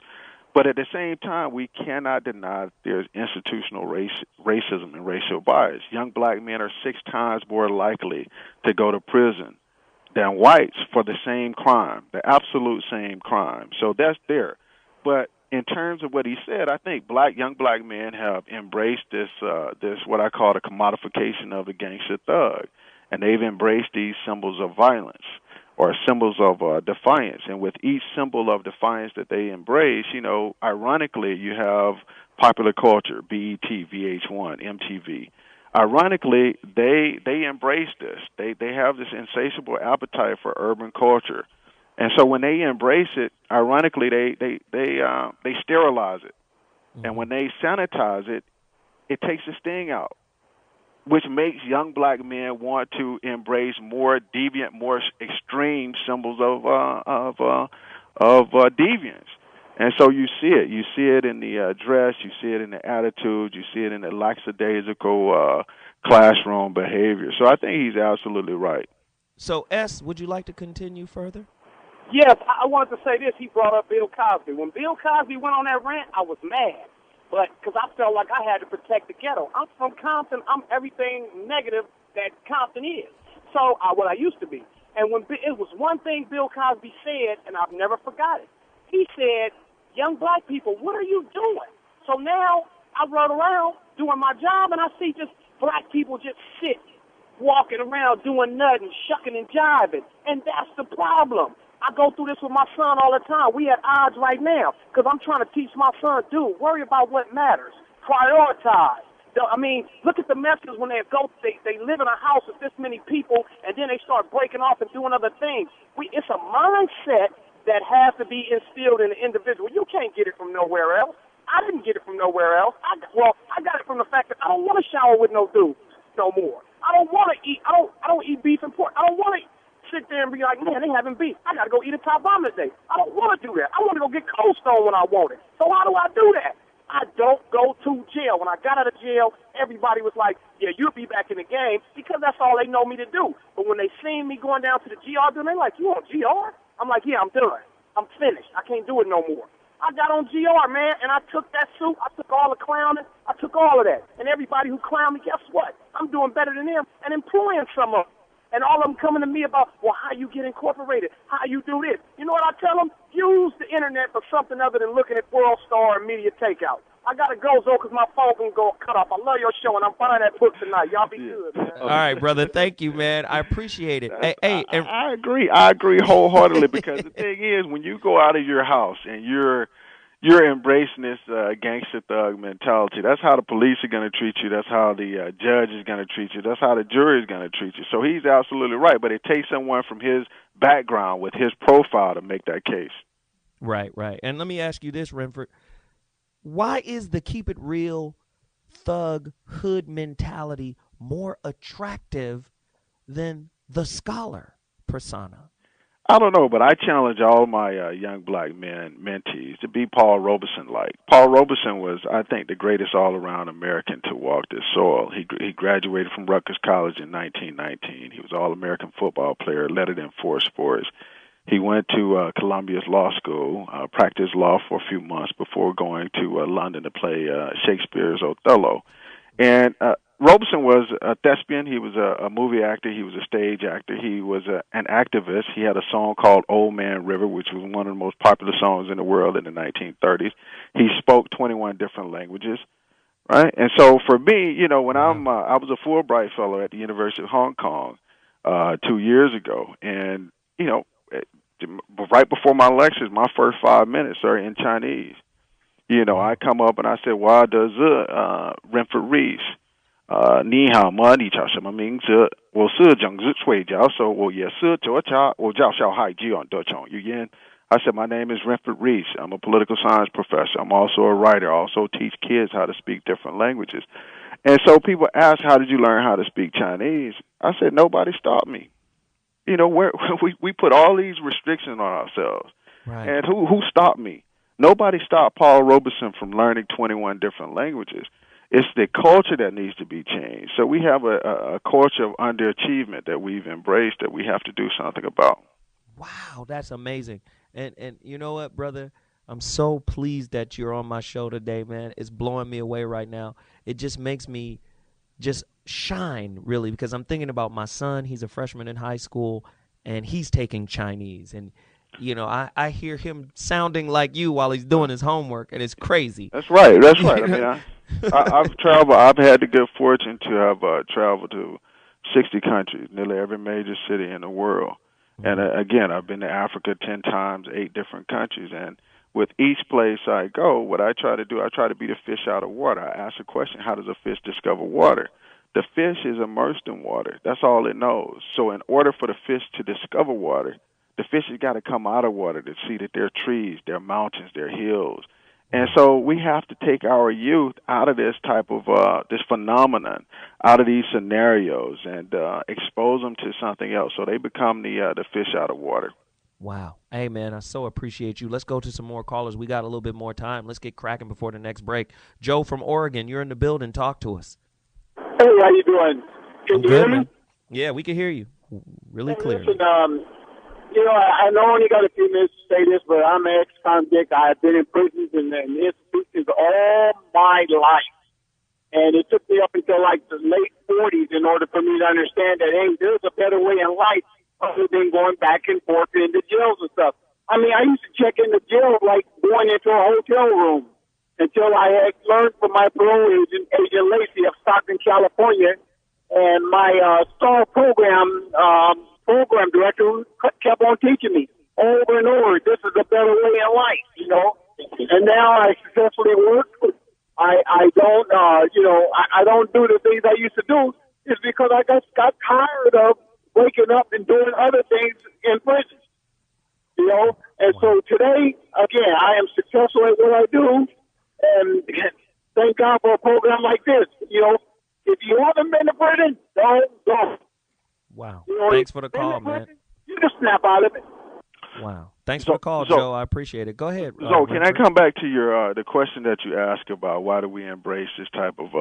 J: But at the same time, we cannot deny that there's institutional racism and racial bias. Young black men are 6 times more likely to go to prison than whites for the same crime, the absolute same crime. So that's there. But in terms of what he said, I think young black men have embraced this what I call the commodification of the gangster thug, and they've embraced these symbols of violence or symbols of defiance. And with each symbol of defiance that they embrace, ironically, you have popular culture, BET, VH1, MTV. Ironically, they embrace this. They have this insatiable appetite for urban culture. And so when they embrace it, ironically, they sterilize it. Mm-hmm. And when they sanitize it, it takes the sting out, which makes young black men want to embrace more deviant, more extreme symbols of deviance. And so you see it. You see it in the dress. You see it in the attitude. You see it in the lackadaisical classroom behavior. So I think he's absolutely right.
C: So, S, would you like to continue further?
H: Yes, I wanted to say this. He brought up Bill Cosby. When Bill Cosby went on that rant, I was mad. But because I felt like I had to protect the ghetto. I'm from Compton. I'm everything negative that Compton is. So, what I used to be. And when it was one thing Bill Cosby said, and I've never forgot it. He said, young black people, what are you doing? So now I run around doing my job, and I see just black people just sit, walking around doing nothing, shucking and jiving. And that's the problem. I go through this with my son all the time. We at odds right now because I'm trying to teach my son, dude, worry about what matters. Prioritize. Look at the messages when they live in a house with this many people, and then they start breaking off and doing other things. It's a mindset that has to be instilled in the individual. You can't get it from nowhere else. I didn't get it from nowhere else. I got it from the fact that I don't want to shower with no dudes no more. I don't want to eat. I don't eat beef and pork. I don't want to sit there and be like, man, they having beef. I got to go eat a top bomb today. I don't want to do that. I want to go get Cold Stone when I want it. So how do I do that? I don't go to jail. When I got out of jail, everybody was like, yeah, you'll be back in the game because that's all they know me to do. But when they seen me going down to the GR, they're like, you on GR? I'm like, yeah, I'm done. I'm finished. I can't do it no more. I got on GR, man, and I took that suit. I took all the clowning. I took all of that. And everybody who clowned me, guess what? I'm doing better than them and employing some of them. And all of them coming to me about, well, how you get incorporated, how you do this. You know what I tell them? Use the internet for something other than looking at World Star and Media Takeout. I got to go, Zoe, because my phone can go cut off. I love your show, and I'm buying that book tonight. Y'all be good, man.
C: All right, brother. Thank you, man. I appreciate it.
J: I agree. I agree wholeheartedly because the thing is, when you go out of your house and you're embracing this gangster thug mentality, that's how the police are going to treat you. That's how the judge is going to treat you. That's how the jury is going to treat you. So he's absolutely right, but it takes someone from his background with his profile to make that case.
C: Right. And let me ask you this, Renford. Why is the keep it real thug hood mentality more attractive than the scholar persona?
J: I don't know, but I challenge all my young black mentees to be Paul Robeson-like. Paul Robeson was, I think, the greatest all-around American to walk this soil. He graduated from Rutgers College in 1919. He was an all-American football player, led it in 4 sports. He went to Columbia's law school, practiced law for a few months before going to London to play Shakespeare's Othello. And Robeson was a thespian. He was a movie actor. He was a stage actor. He was an activist. He had a song called Old Man River, which was one of the most popular songs in the world in the 1930s. He spoke 21 different languages, right? And so for me, when I was a Fulbright fellow at the University of Hong Kong 2 years ago, and, right before my lectures, my first 5 minutes are in Chinese. You know, I come up and I say, "Why does Renford Reese? 你好吗？你叫什么名字？我是蒋志翠教授，我也是作家，我叫小孩子用多种语言。I said, my name is Renford Reese. I'm a political science professor. I'm also a writer. I also teach kids how to speak different languages. And so people ask, how did you learn how to speak Chinese? I said, nobody stopped me. You know, we put all these restrictions on ourselves.
C: Right.
J: And who stopped me? Nobody stopped Paul Robeson from learning 21 different languages. It's the culture that needs to be changed. So we have a culture of underachievement that we've embraced that we have to do something about.
C: Wow, that's amazing. And you know what, brother? I'm so pleased that you're on my show today, man. It's blowing me away right now. It just makes me just shine, really, because I'm thinking about my son. He's a freshman in high school, and he's taking Chinese. And, you know, I hear him sounding like you while he's doing his homework, and it's crazy.
J: That's right. That's right. I mean, I've traveled. I've had the good fortune to have traveled to 60 countries, nearly every major city in the world. And again, I've been to Africa 10 times, 8 different countries. And with each place I go, what I try to do, I try to be the fish out of water. I ask the question, how does a fish discover water? The fish is immersed in water. That's all it knows. So in order for the fish to discover water, the fish has got to come out of water to see that there are trees, there are mountains, there are hills. And so we have to take our youth out of this type of this phenomenon, out of these scenarios, and expose them to something else so they become the fish out of water.
C: Wow. Hey, man, I so appreciate you. Let's go to some more callers. We got a little bit more time. Let's get cracking before the next break. Joe from Oregon, you're in the building. Talk to us.
O: Hey, how you doing? Can you hear me?
C: Man. Yeah, we can hear you really clear.
O: Listen, you know, I know I only got a few minutes to say this, but I'm an ex-convict. I've been in prisons and institutions all my life. And it took me up until like the late 40s in order for me to understand that, hey, there's a better way in life other than going back and forth into jails and stuff. I mean, I used to check into jail like going into a hotel room until I had learned from my parole agent, Agent Lacey of Stockton, California, and my STAR program director kept on teaching me over and over, this is a better way in life, you know. And now I successfully work. I don't, you know, I don't do the things I used to do. It's because I got tired of waking up and doing other things in prison, you know. And so today, again, I am successful at what I do, and thank God for a program like this. You know, if you haven't been to prison, don't go.
C: Wow.
O: You know,
C: thanks for the call, man.
O: You just snap out of it.
C: Wow. Thanks for the call, Joe. I appreciate it. Go ahead.
J: So can I come back to your the question that you asked about why do we embrace this type of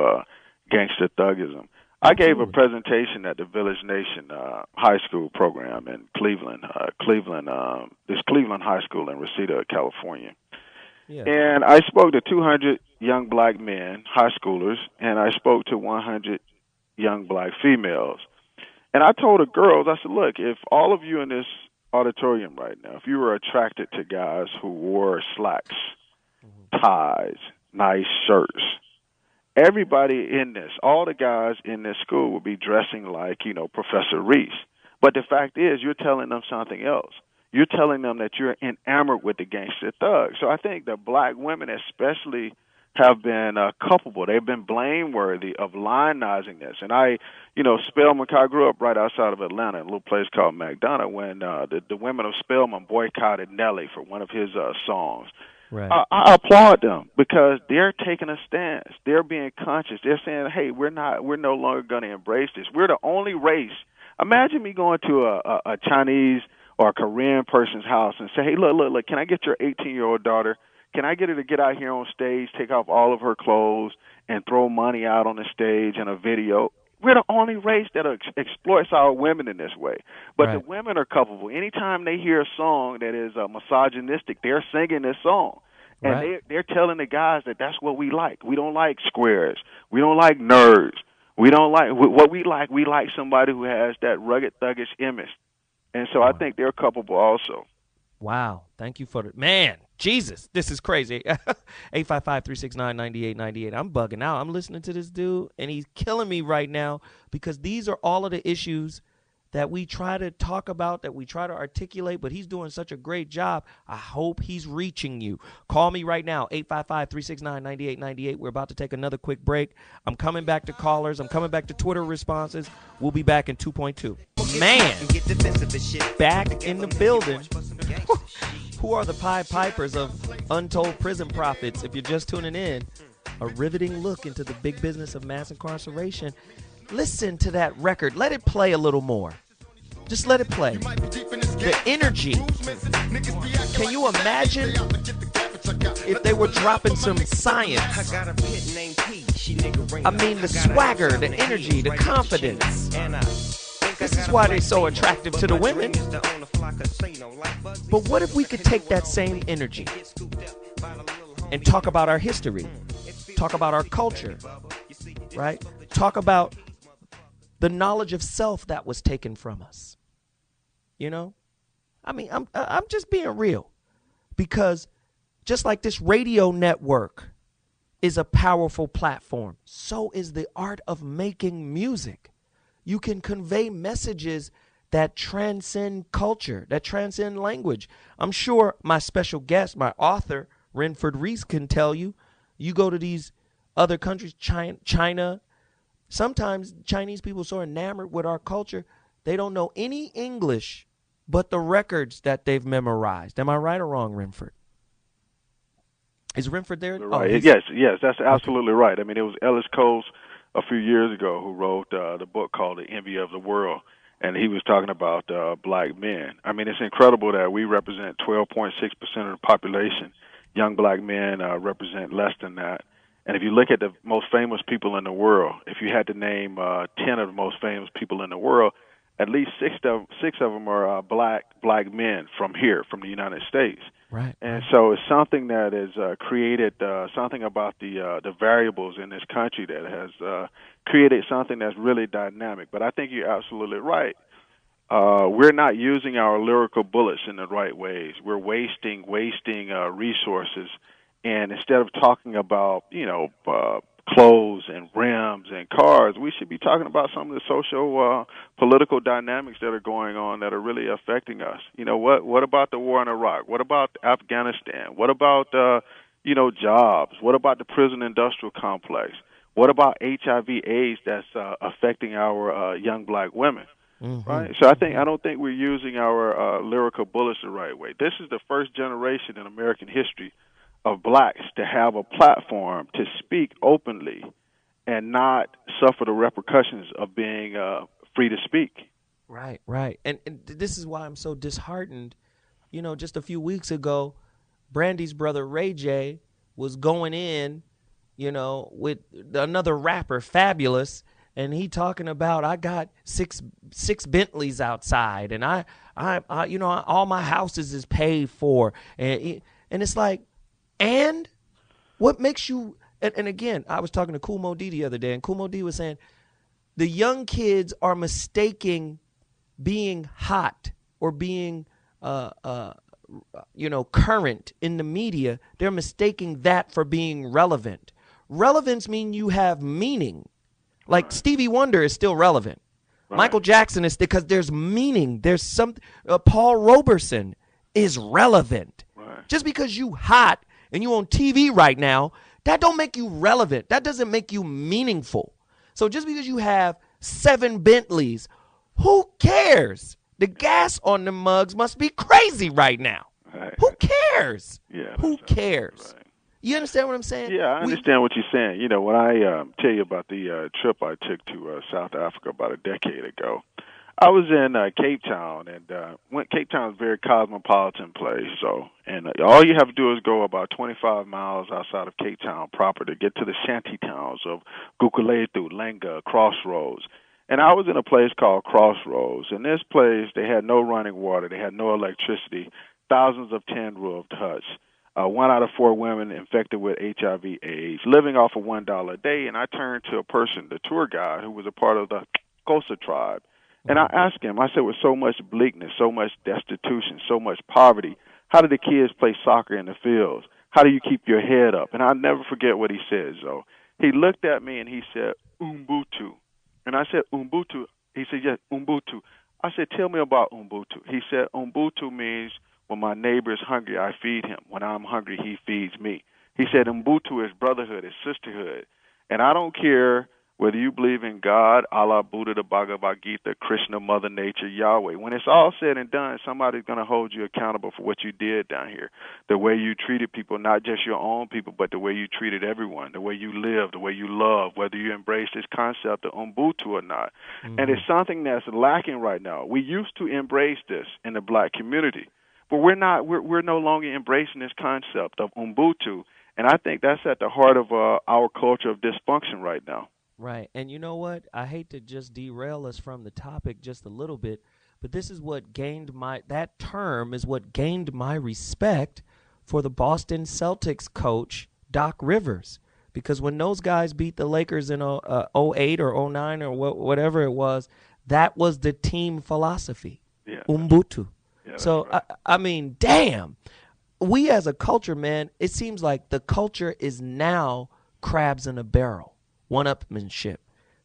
J: gangster thuggism? I gave a presentation at the Village Nation high school program in Cleveland, this Cleveland High School in Reseda, California. Yeah. And I spoke to 200 young black men, high schoolers, and I spoke to 100 young black females. And I told the girls, I said, look, if all of you in this auditorium right now, if you were attracted to guys who wore slacks, ties, nice shirts, everybody in this, all the guys in this school would be dressing like, you know, Professor Reese. But the fact is, you're telling them something else. You're telling them that you're enamored with the gangster thug. So I think that black women especially have been culpable. They've been blameworthy of lionizing this. And I Spelman, I grew up right outside of Atlanta in a little place called McDonough when the women of Spelman boycotted Nelly for one of his songs.
C: Right.
J: I applaud them because they're taking a stance. They're being conscious. They're saying, hey, we're no longer going to embrace this. We're the only race. Imagine me going to a Chinese or a Korean person's house and say, hey, look, can I get your 18-year-old daughter? Can I get her to get out here on stage, take off all of her clothes, and throw money out on the stage in a video? We're the only race that exploits our women in this way. But the women are culpable. Anytime they hear a song that is misogynistic, they're singing this song. And they're telling the guys that that's what we like. We don't like squares. We don't like nerds. We don't like what we like. We like somebody who has that rugged, thuggish image. And so I think they're culpable also.
C: Wow. Thank you for the man. Jesus, this is crazy. 855-369-9898. I'm bugging out. I'm listening to this dude, and he's killing me right now because these are all of the issues that we try to talk about, that we try to articulate, but he's doing such a great job. I hope he's reaching you. Call me right now, 855-369-9898. We're about to take another quick break. I'm coming back to callers. I'm coming back to Twitter responses. We'll be back in 2.2. Man, back in the building. Who are the Pied Pipers of Untold Prison Profits? If you're just tuning in, a riveting look into the big business of mass incarceration. Listen to that record. Let it play a little more. Just let it play. The energy. Can you imagine if they were dropping some science? I mean, the swagger, the energy, the confidence. This is why they're so attractive to the women. But what if we could take that same energy and talk about our history, talk about our culture, right? Talk about the knowledge of self that was taken from us. You know? I mean, I'm just being real, because just like this radio network is a powerful platform, so is the art of making music. You can convey messages that transcend culture, that transcend language. I'm sure my special guest, my author, Renford Reese, can tell you, you go to these other countries, China, sometimes Chinese people are so enamored with our culture, they don't know any English but the records that they've memorized. Am I right or wrong, Renford? Is Renford there?
J: Right.
C: Oh,
J: yes, that's absolutely right. I mean, it was Ellis Coles a few years ago who wrote the book called The Envy of the World, and he was talking about black men. I mean, it's incredible that we represent 12.6% of the population. Young black men represent less than that. And if you look at the most famous people in the world, if you had to name 10 of the most famous people in the world, at least six of them are black men from here, from the United States.
C: Right.
J: And so it's something that has created something about the variables in this country that has created something that's really dynamic. But I think you're absolutely right. We're not using our lyrical bullets in the right ways. We're wasting resources. And instead of talking about, clothes and rims and cars, we should be talking about some of the social, political dynamics that are going on that are really affecting us. You know, what about the war in Iraq? What about Afghanistan? What about, jobs? What about the prison industrial complex? What about HIV/AIDS that's affecting our young black women? Mm-hmm. Right. So I don't think we're using our lyrical bullets the right way. This is the first generation in American history of blacks to have a platform to speak openly and not suffer the repercussions of being free to speak.
C: Right. And this is why I'm so disheartened. You know, just a few weeks ago, Brandy's brother Ray J was going in, with another rapper, Fabulous, and he talking about, I got six Bentleys outside, and I all my houses is paid for, and it's like, and what makes you? And again, I was talking to Kool Moe Dee the other day, and Kool Moe Dee was saying the young kids are mistaking being hot or being current in the media. They're mistaking that for being relevant. Relevance means you have meaning. Like right. Stevie Wonder is still relevant. Right. Michael Jackson is, because there's meaning. There's something. Paul Robeson is relevant. Right. Just because you hot and you on TV right now, that don't make you relevant. That doesn't make you meaningful. So just because you have 7 Bentleys, who cares? The gas on the mugs must be crazy right now. Right. Who cares?
J: Yeah.
C: Who cares? Right. You understand what I'm saying?
J: Yeah, I understand what you're saying. You know, when I tell you about the trip I took to South Africa about a decade ago, I was in Cape Town, and Cape Town is a very cosmopolitan place. And all you have to do is go about 25 miles outside of Cape Town proper to get to the shanty towns of Gugulethu, Lenga, Crossroads. And I was in a place called Crossroads. In this place, they had no running water, they had no electricity, thousands of tin-roofed huts. 1 out of 4 women infected with HIV/AIDS, living off of $1 a day. And I turned to a person, the tour guide, who was a part of the Xhosa tribe. And I asked him, I said, with so much bleakness, so much destitution, so much poverty, how do the kids play soccer in the fields? How do you keep your head up? And I'll never forget what he said, Zoe. He looked at me and he said, Ubuntu. And I said, Ubuntu. He said, yes, Ubuntu. I said, tell me about Ubuntu. He said, Ubuntu means when my neighbor is hungry, I feed him. When I'm hungry, he feeds me. He said, Ubuntu is brotherhood, is sisterhood. And I don't care whether you believe in God, Allah, Buddha, the Bhagavad Gita, Krishna, Mother Nature, Yahweh. When it's all said and done, somebody's going to hold you accountable for what you did down here. The way you treated people, not just your own people, but the way you treated everyone, the way you live, the way you love, whether you embrace this concept of Ubuntu or not. Mm-hmm. And it's something that's lacking right now. We used to embrace this in the black community, but we're no longer embracing this concept of Ubuntu. And I think that's at the heart of our culture of dysfunction right now.
C: Right. And you know what? I hate to just derail us from the topic just a little bit, but this is what that term is what gained my respect for the Boston Celtics coach, Doc Rivers. Because when those guys beat the Lakers in 08 or 09 or whatever it was, that was the team philosophy, Ubuntu. Yeah, so, right. I mean, damn. We as a culture, man, it seems like the culture is now crabs in a barrel. One-upmanship.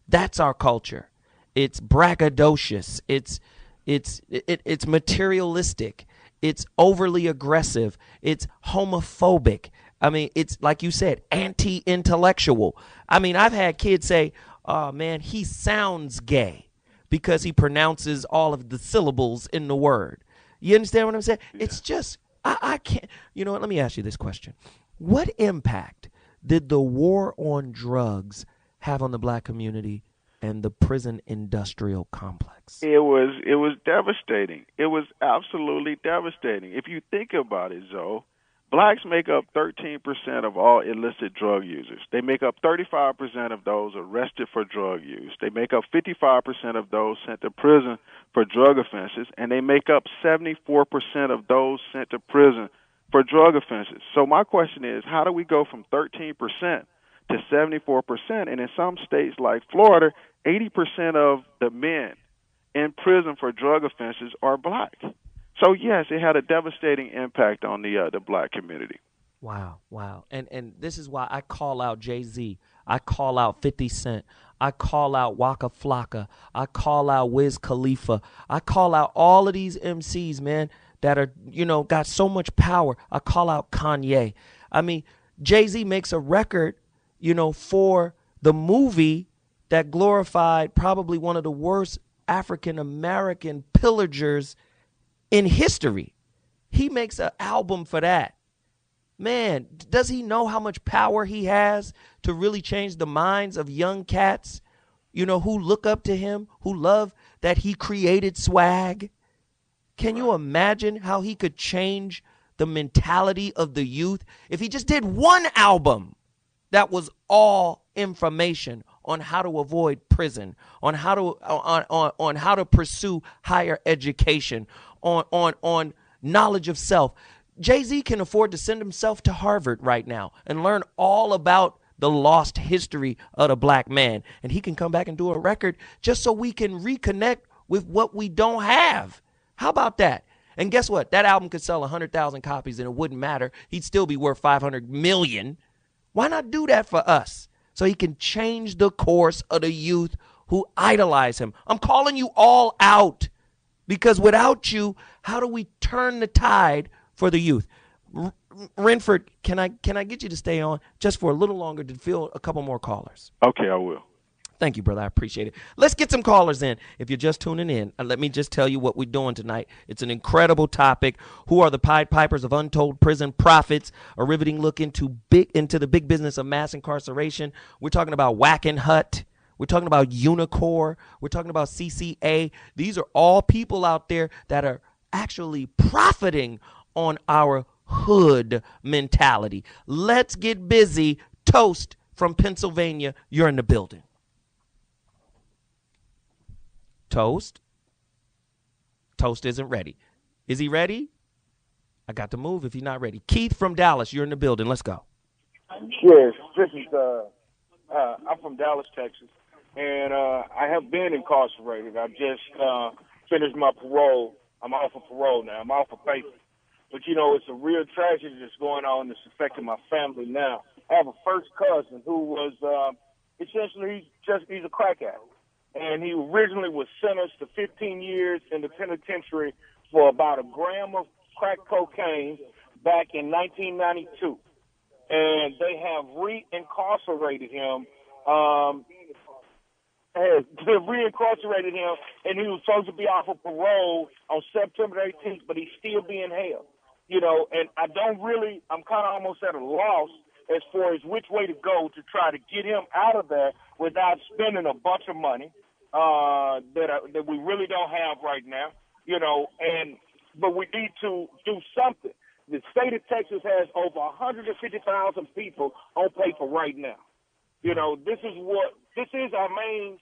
C: That's our culture. It's braggadocious. It's materialistic. It's overly aggressive. It's homophobic. I mean, it's like you said, anti-intellectual. I mean, I've had kids say, "Oh man, he sounds gay because he pronounces all of the syllables in the word." You understand what I'm saying? Yeah. It's just I can't. You know what? Let me ask you this question: what impact did the war on drugs have on the black community and the prison industrial complex?
J: It was devastating. It was absolutely devastating. If you think about it, Zoe, blacks make up 13% of all illicit drug users. They make up 35% of those arrested for drug use. They make up 55% of those sent to prison for drug offenses, and they make up 74% of those sent to prison for drug offenses. So my question is, how do we go from 13% to 74%? And in some states like Florida, 80% of the men in prison for drug offenses are black. So yes, it had a devastating impact on the black community.
C: Wow. And this is why I call out Jay-Z. I call out 50 Cent. I call out Waka Flocka. I call out Wiz Khalifa. I call out all of these MCs, man, that are, got so much power. I call out Kanye. I mean, Jay-Z makes a record, for the movie that glorified probably one of the worst African-American pillagers in history. He makes an album for that. Man, does he know how much power he has to really change the minds of young cats, who look up to him, who love that he created swag? Can you imagine how he could change the mentality of the youth if he just did one album that was all information on how to avoid prison, on how to on how to pursue higher education, on knowledge of self? Jay-Z can afford to send himself to Harvard right now and learn all about the lost history of the black man. And he can come back and do a record just so we can reconnect with what we don't have. How about that? And guess what? That album could sell 100,000 copies and it wouldn't matter. He'd still be worth $500 million. Why not do that for us so he can change the course of the youth who idolize him? I'm calling you all out because without you, how do we turn the tide for the youth? Renford, can I get you to stay on just for a little longer to fill a couple more callers?
J: Okay, I will.
C: Thank you, brother. I appreciate it. Let's get some callers in. If you're just tuning in, let me just tell you what we're doing tonight. It's an incredible topic. Who are the Pied Pipers of untold prison profits? A riveting look into the big business of mass incarceration. We're talking about Whacking Hut. We're talking about Unicor. We're talking about CCA. These are all people out there that are actually profiting on our hood mentality. Let's get busy. Toast from Pennsylvania, you're in the building. Toast isn't ready. Is he ready? I got to move if he's not ready. Keith from Dallas, you're in the building. Let's go.
P: Yes, this is I'm from Dallas, Texas, and I have been incarcerated. I just finished my parole. I'm off of parole now. I'm off of paper. But, it's a real tragedy that's going on that's affecting my family now. I have a first cousin who was essentially he's a crack addict. and he originally was sentenced to 15 years in the penitentiary for about a gram of crack cocaine back in 1992. And they have reincarcerated him. And he was supposed to be off of parole on September 18th, but he's still being held. You know, and I'm kind of almost at a loss as far as which way to go to try to get him out of there without spending a bunch of money that we really don't have right now. You know, but we need to do something. The state of Texas has over 150,000 people on paper right now. You know, this is our main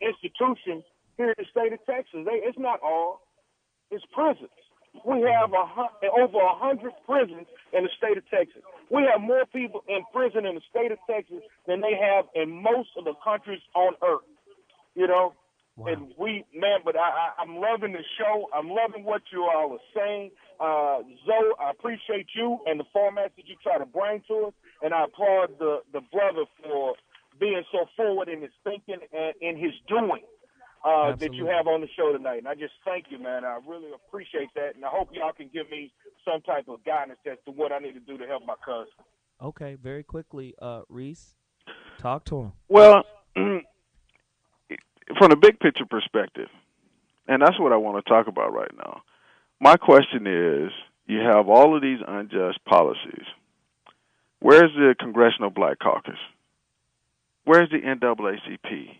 P: institution here in the state of Texas. It's not all. It's prisons. We have over 100 prisons in the state of Texas. We have more people in prison in the state of Texas than they have in most of the countries on earth. You know? Wow. And but I'm loving the show. I'm loving what you all are saying. Zoe, I appreciate you and the format that you try to bring to us, and I applaud the brother for being so forward in his thinking and in his doing that you have on the show tonight. And I just thank you, man. I really appreciate that, and I hope y'all can give me some type of guidance as to what I need to do to help my cousin.
C: Okay, very quickly, Reese, talk to him.
J: Well, from a big picture perspective, and that's what I want to talk about right now. My question is, you have all of these unjust policies. Where's the Congressional Black Caucus? Where's the NAACP?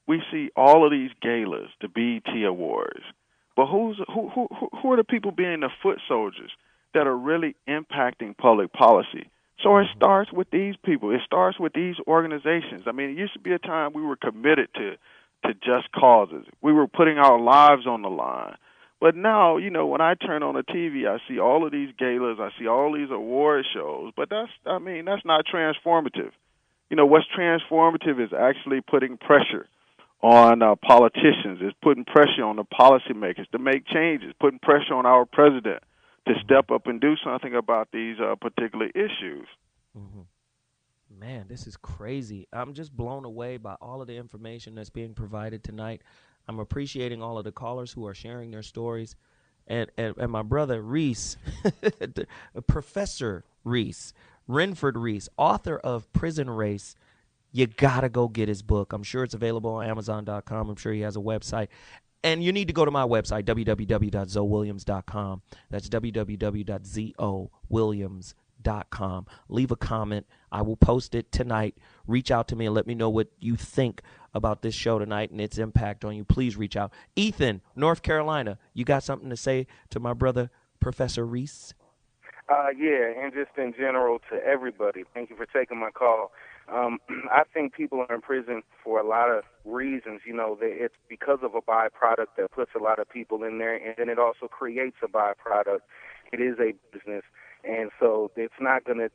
J: We see all of these galas, the BET Awards, but who are the people being the foot soldiers that are really impacting public policy? So it starts with these people. It starts with these organizations. I mean, it used to be a time we were committed to just causes. We were putting our lives on the line. But now, you know, when I turn on the TV, I see all of these galas, I see all these award shows, but that's not transformative. You know, what's transformative is actually putting pressure on politicians, is putting pressure on the policymakers to make changes, putting pressure on our president to step up and do something about these particular issues.
C: Mm-hmm. Man, this is crazy. I'm just blown away by all of the information that's being provided tonight. I'm appreciating all of the callers who are sharing their stories. And my brother Reese, Professor Reese, Renford Reese, author of Prison Race, you got to go get his book. I'm sure it's available on Amazon.com. I'm sure he has a website. And you need to go to my website, www.ZoWilliams.com. That's www.ZoWilliams.com. Leave a comment. I will post it tonight. Reach out to me and let me know what you think about this show tonight and its impact on you. Please reach out. Ethan, North Carolina, you got something to say to my brother, Professor Reese?
A: Yeah, and just in general to everybody. Thank you for taking my call. I think people are in prison for a lot of reasons. You know, it's because of a byproduct that puts a lot of people in there, and then it also creates a byproduct. It is a business, and so it's not gonna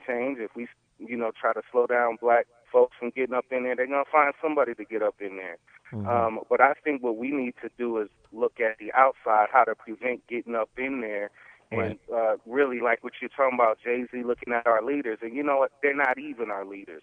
A: change if we, you know, try to slow down black folks from getting up in there. They're gonna find somebody to get up in there. Mm-hmm. But I think what we need to do is look at the outside, how to prevent getting up in there. And really, like what you're talking about, Jay-Z looking at our leaders, and you know what? They're not even our leaders.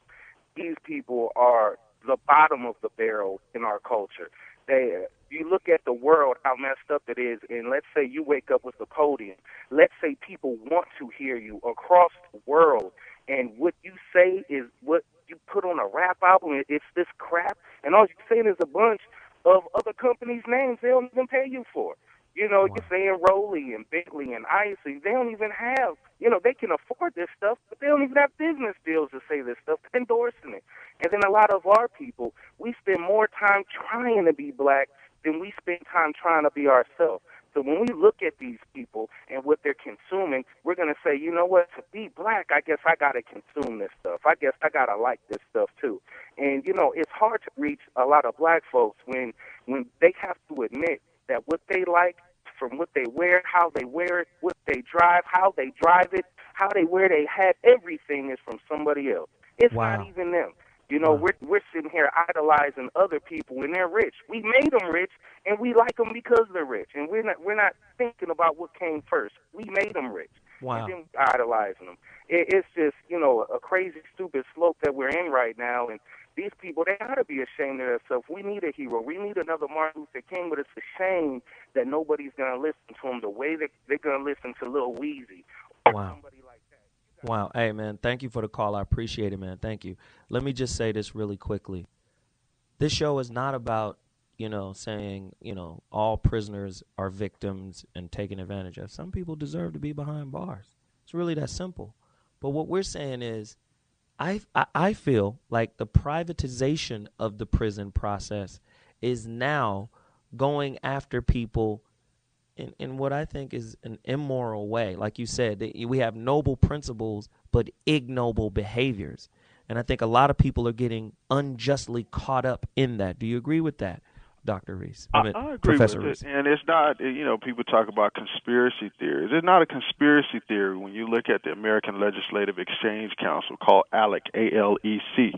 A: These people are the bottom of the barrel in our culture. You look at the world, how messed up it is, and let's say you wake up with a podium. Let's say people want to hear you across the world, and what you say is what you put on a rap album. It's this crap, and all you're saying is a bunch of other companies' names they don't even pay you for. You know, you're saying Rolly and Bentley and Icy. They don't even have, you know, they can afford this stuff, but they don't even have business deals to say this stuff, endorsing it. And then a lot of our people, we spend more time trying to be black than we spend time trying to be ourselves. So when we look at these people and what they're consuming, we're going to say, you know what, to be black, I guess I got to consume this stuff. I guess I got to like this stuff too. And, you know, it's hard to reach a lot of black folks when they have to admit that what they like, from what they wear, how they wear it, what they drive, how they drive it, how they wear their hat, everything is from somebody else. It's not even them. You know, we're sitting here idolizing other people when they're rich. We made them rich, and we like them because they're rich. And we're not thinking about what came first. We made them rich, and then idolizing them. It's just, you know, a crazy, stupid slope that we're in right now. And
Q: these people, they ought to be ashamed of themselves. We need a hero. We need another Martin Luther King, but it's a shame that nobody's going to listen to him the way that they're going to listen to Lil Weezy or somebody like that.
C: Wow. Hey, man, thank you for the call. I appreciate it, man. Thank you. Let me just say this really quickly. This show is not about, saying, all prisoners are victims and taken advantage of. Some people deserve to be behind bars. It's really that simple. But what we're saying is, I feel like the privatization of the prison process is now going after people in what I think is an immoral way. Like you said, we have noble principles but ignoble behaviors. And I think a lot of people are getting unjustly caught up in that. Do you agree with that, Dr. Reese?
J: I agree
C: Professor
J: with
C: Reese.
J: it. And it's not, people talk about conspiracy theories. It's not a conspiracy theory when you look at the American Legislative Exchange Council, called ALEC, A-L-E-C.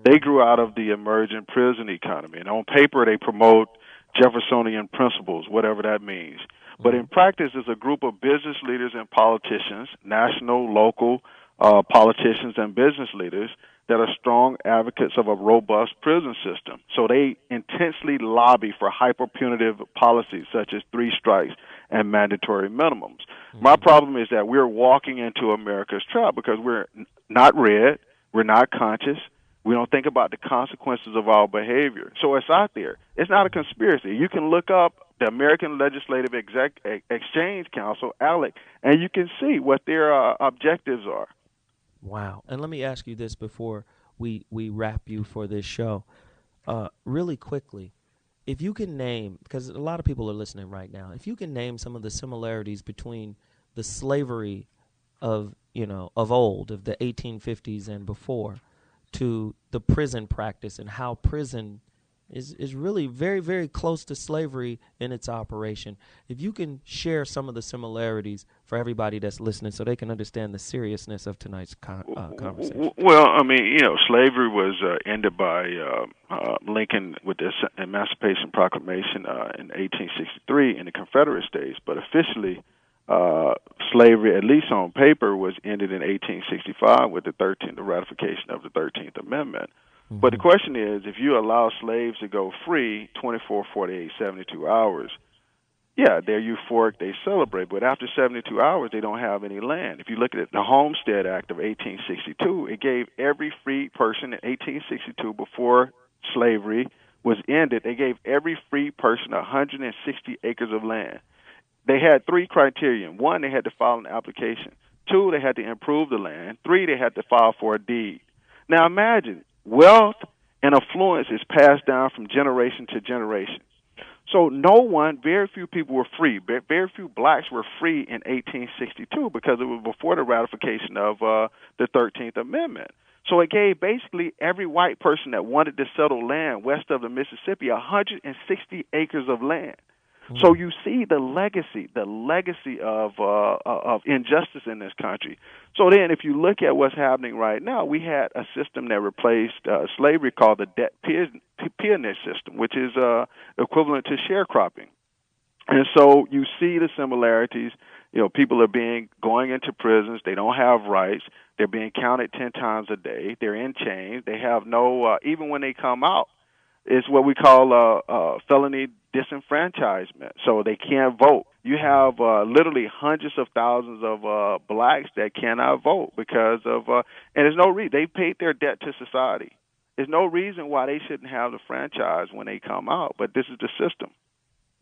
J: They grew out of the emerging prison economy. And on paper, they promote Jeffersonian principles, whatever that means. But in practice, it's a group of business leaders and politicians, national, local politicians and business leaders that are strong advocates of a robust prison system. So they intensely lobby for hyper-punitive policies such as 3 strikes and mandatory minimums. My problem is that we're walking into America's trap because we're not read, we're not conscious, we don't think about the consequences of our behavior. So it's out there. It's not a conspiracy. You can look up the American Legislative Exchange Council, ALEC, and you can see what their objectives are.
C: Wow. And let me ask you this before we wrap you for this show. Really quickly, if you can name, because a lot of people are listening right now, if you can name some of the similarities between the slavery of old, of the 1850s and before, to the prison practice and how prison is really very, very close to slavery in its operation. If you can share some of the similarities for everybody that's listening so they can understand the seriousness of tonight's conversation.
J: Well, slavery was ended by Lincoln with the Emancipation Proclamation in 1863 in the Confederate States, but officially slavery, at least on paper, was ended in 1865 with the ratification of the 13th Amendment. Mm-hmm. But the question is, if you allow slaves to go free 24, 48, 72 hours, yeah, they're euphoric, they celebrate, but after 72 hours, they don't have any land. If you look at the Homestead Act of 1862, it gave every free person in 1862, before slavery was ended, they gave every free person 160 acres of land. They had 3 criteria. 1, they had to file an application. 2, they had to improve the land. 3, they had to file for a deed. Now imagine, wealth and affluence is passed down from generation to generation. So very few people were free. Very few blacks were free in 1862 because it was before the ratification of the 13th Amendment. So it gave basically every white person that wanted to settle land west of the Mississippi 160 acres of land. So you see the legacy of injustice in this country. So then if you look at what's happening right now, we had a system that replaced slavery called the debt peonage system, which is equivalent to sharecropping. And so you see the similarities. People are going into prisons. They don't have rights. They're being counted 10 times a day. They're in chains. They have no, even when they come out, it's what we call felony disenfranchisement, so they can't vote. You have literally hundreds of thousands of blacks that cannot vote because of, and there's no reason. They paid their debt to society. There's no reason why they shouldn't have the franchise when they come out, but this is the system.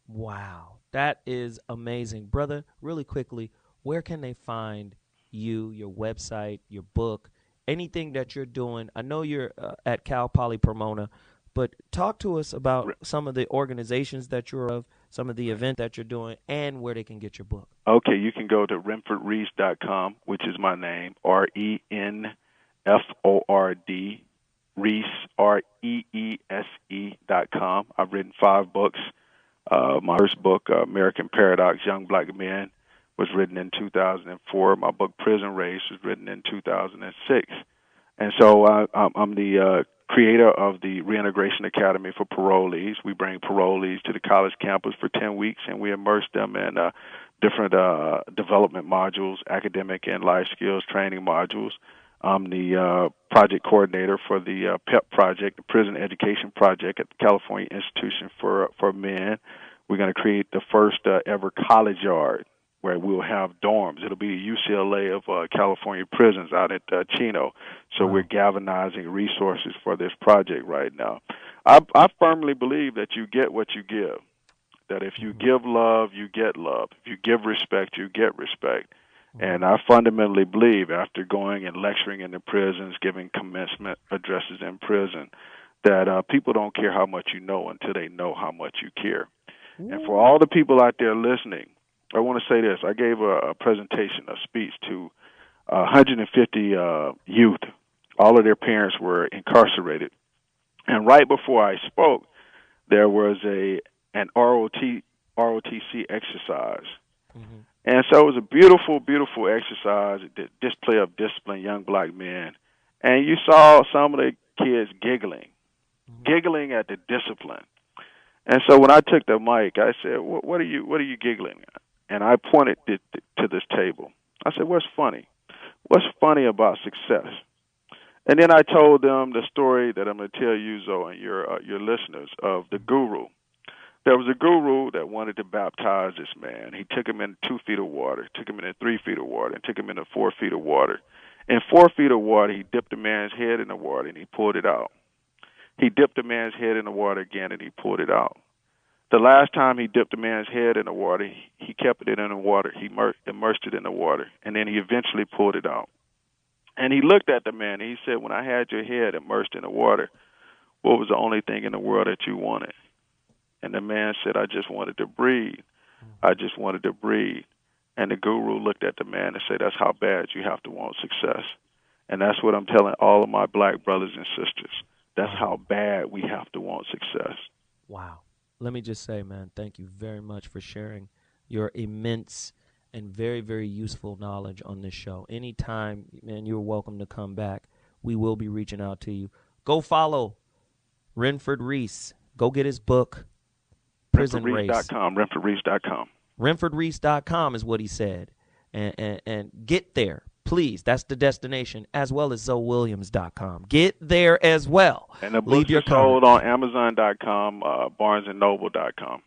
C: Wow, that is amazing. Brother, really quickly, where can they find you, your website, your book, anything that you're doing? I know you're at Cal Poly Pomona, but talk to us about some of the organizations that you're of, some of the events that you're doing, and where they can get your book.
J: Okay, you can go to renfordreese.com, which is my name, RENFORD, Reese, REESE.com. I've written 5 books. My first book, American Paradox, Young Black Men, was written in 2004. My book, Prison Race, was written in 2006. And so I'm the creator of the Reintegration Academy for Parolees. We bring parolees to the college campus for 10 weeks, and we immerse them in different development modules, academic and life skills training modules. I'm the project coordinator for the PEP project, the Prison Education Project at the California Institution for Men. We're going to create the first ever college yard where we'll have dorms. It'll be the UCLA of California prisons out at Chino. So we're galvanizing resources for this project right now. I firmly believe that you get what you give, that if you give love, you get love. If you give respect, you get respect. And I fundamentally believe, after going and lecturing in the prisons, giving commencement addresses in prison, that people don't care how much you know until they know how much you care. And for all the people out there listening, I want to say this. I gave a presentation, a speech to 150 youth. All of their parents were incarcerated. And right before I spoke, there was an ROTC exercise. Mm-hmm. And so it was a beautiful, beautiful exercise, the display of discipline, young black men. And you saw some of the kids giggling at the discipline. And so when I took the mic, I said, what are you giggling at? And I pointed to this table. I said, what's funny? What's funny about success? And then I told them the story that I'm going to tell you, Zoe, and your listeners, of the guru. There was a guru that wanted to baptize this man. He took him in 2 feet of water, took him in 3 feet of water, and took him into 4 feet of water. In 4 feet of water, he dipped the man's head in the water, and he pulled it out. He dipped the man's head in the water again, and he pulled it out. The last time he dipped the man's head in the water, he kept it in the water. He immersed it in the water, and then he eventually pulled it out. And he looked at the man, and he said, when I had your head immersed in the water, what was the only thing in the world that you wanted? And the man said, I just wanted to breathe. I just wanted to breathe. And the guru looked at the man and said, that's how bad you have to want success. And that's what I'm telling all of my black brothers and sisters. That's how bad we have to want success.
C: Wow. Let me just say, man, thank you very much for sharing your immense and very, very useful knowledge on this show. Anytime, man, you're welcome to come back. We will be reaching out to you. Go follow Renford Reese. Go get his book, Prison Race.
J: RenfordReese.com.
C: RenfordReese.com is what he said. And get there, please. That's the destination, as well as ZoWilliams.com. Get there as well.
J: And the book is sold on Amazon.com, BarnesandNoble.com.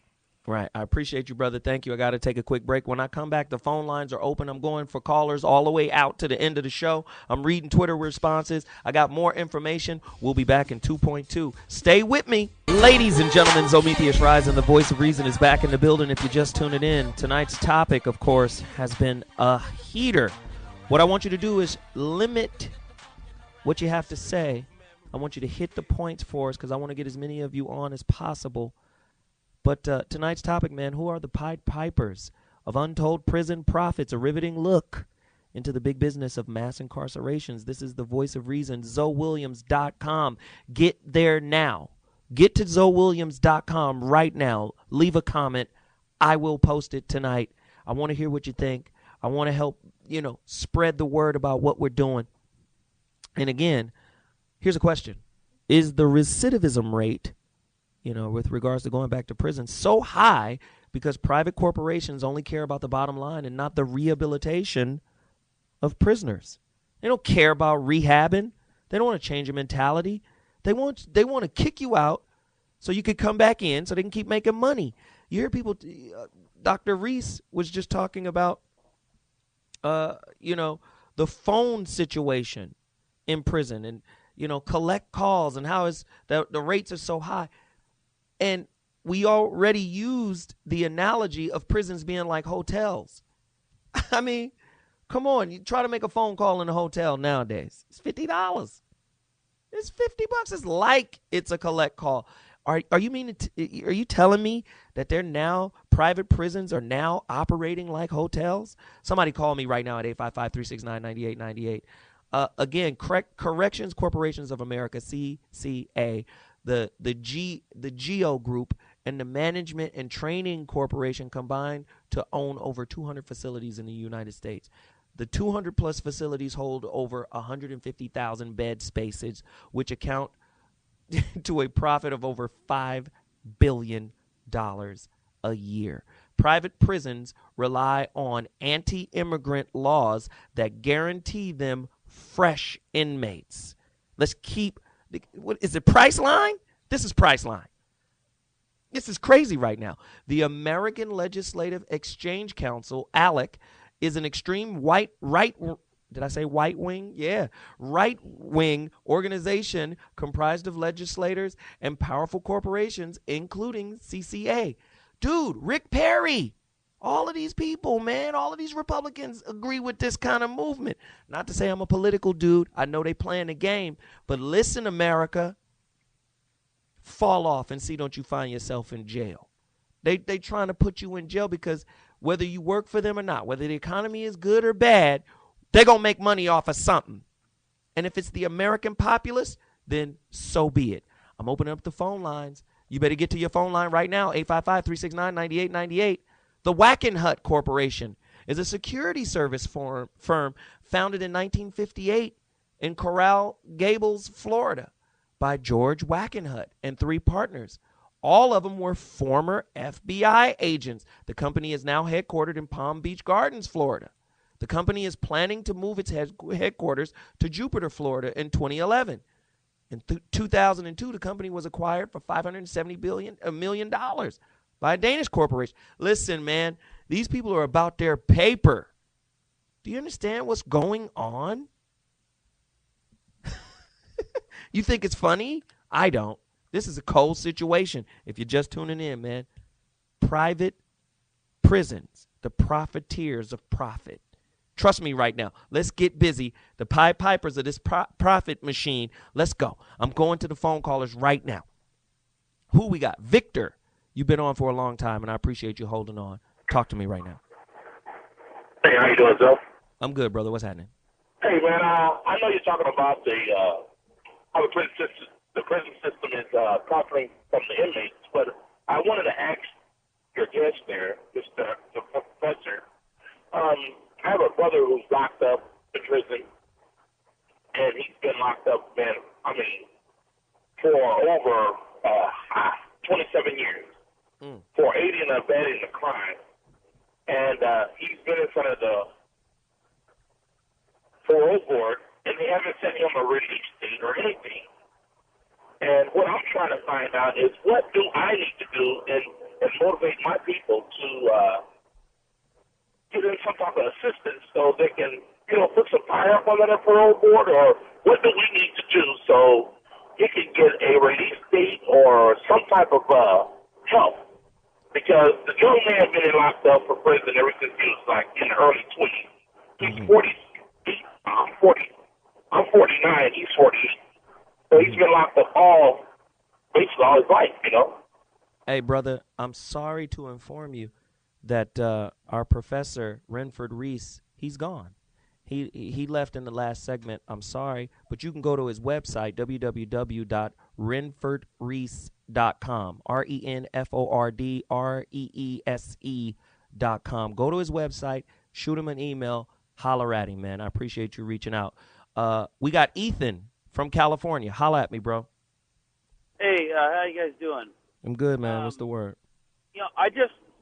C: Right. I appreciate you, brother. Thank you. I got to take a quick break. When I come back, the phone lines are open. I'm going for callers all the way out to the end of the show. I'm reading Twitter responses. I got more information. We'll be back in 2.2. Stay with me. Ladies and gentlemen, Zomethius Rising, the voice of reason, is back in the building. If you're just tuning in, tonight's topic, of course, has been a heater. What I want you to do is limit what you have to say. I want you to hit the points for us because I want to get as many of you on as possible. But tonight's topic, man, who are the Pied Pipers of untold prison profits? A riveting look into the big business of mass incarcerations. This is the voice of reason, ZoWilliams.com. Get there now. Get to ZoWilliams.com right now. Leave a comment. I will post it tonight. I want to hear what you think. I want to help, spread the word about what we're doing. And again, here's a question. Is the recidivism rate, with regards to going back to prison, so high because private corporations only care about the bottom line and not the rehabilitation of prisoners? They don't care about rehabbing. They don't want to change your mentality. They want to kick you out so you could come back in so they can keep making money. You hear people, Dr. Reese was just talking about, the phone situation in prison and, collect calls and how the rates are so high. And we already used the analogy of prisons being like hotels. I mean, come on. You try to make a phone call in a hotel nowadays. It's $50. It's $50. It's like it's a collect call. Are you telling me that private prisons are now operating like hotels? Somebody call me right now at 855-369-9898. Again, Corrections Corporations of America, CCA, the GEO Group, and the Management and Training Corporation combined to own over 200 facilities in the United States. The 200-plus facilities hold over 150,000 bed spaces, which account to a profit of over $5 billion a year. Private prisons rely on anti-immigrant laws that guarantee them fresh inmates. Let's keep, what is it, Priceline? This is Priceline. This is crazy right now. The American Legislative Exchange Council, ALEC, is an extreme right-wing organization comprised of legislators and powerful corporations, including CCA. Dude, Rick Perry, all of these people, man, all of these Republicans agree with this kind of movement. Not to say I'm a political dude. I know they playing the game. But listen, America, fall off and see don't you find yourself in jail. They trying to put you in jail because whether you work for them or not, whether the economy is good or bad, they're going to make money off of something. And if it's the American populace, then so be it. I'm opening up the phone lines. You better get to your phone line right now, 855-369-9898. The Wackenhut Corporation is a security service firm founded in 1958 in Coral Gables, Florida, by George Wackenhut and 3 partners. All of them were former FBI agents. The company is now headquartered in Palm Beach Gardens, Florida. The company is planning to move its headquarters to Jupiter, Florida in 2011. In 2002, the company was acquired for $570 million by a Danish corporation. Listen, man, these people are about their paper. Do you understand what's going on? You think it's funny? I don't. This is a cold situation. If you're just tuning in, man. Private prisons, the profiteers of profit. Trust me right now. Let's get busy. The Pied Pipers of this profit machine. Let's go. I'm going to the phone callers right now. Who we got? Victor. You've been on for a long time, and I appreciate you holding on. Talk to me right now.
R: Hey, how you doing, Joe?
C: I'm good, brother. What's happening?
R: Hey, man, I know you're talking about how the prison system is profiting from the inmates, but I wanted to ask your guest there, the professor. I have a brother who's locked up in prison, and he's been locked up, man, for over 27 years for aiding and abetting a crime. And he's been in front of the parole board, and they haven't sent him a release date or anything. And what I'm trying to find out is what do I need to do and motivate my people to get in some type of assistance so they can, put some fire up on their parole board, or what do we need to do so he can get a release date or some type of help? Because the young man been locked up for prison ever since he was like in the early 20s. He's 40. I'm 49. He's 48. So he's been locked up basically all his life,
C: Hey, brother, I'm sorry to inform you that our professor, Renford Reese, he's gone. He left in the last segment. I'm sorry, but you can go to his website, www.renfordreese.com, RENFORDREESE.com. Go to his website, shoot him an email, holler at him, man. I appreciate you reaching out. We got Ethan from California. Holla at me, bro.
S: Hey, how you guys doing?
C: I'm good, man. What's the word?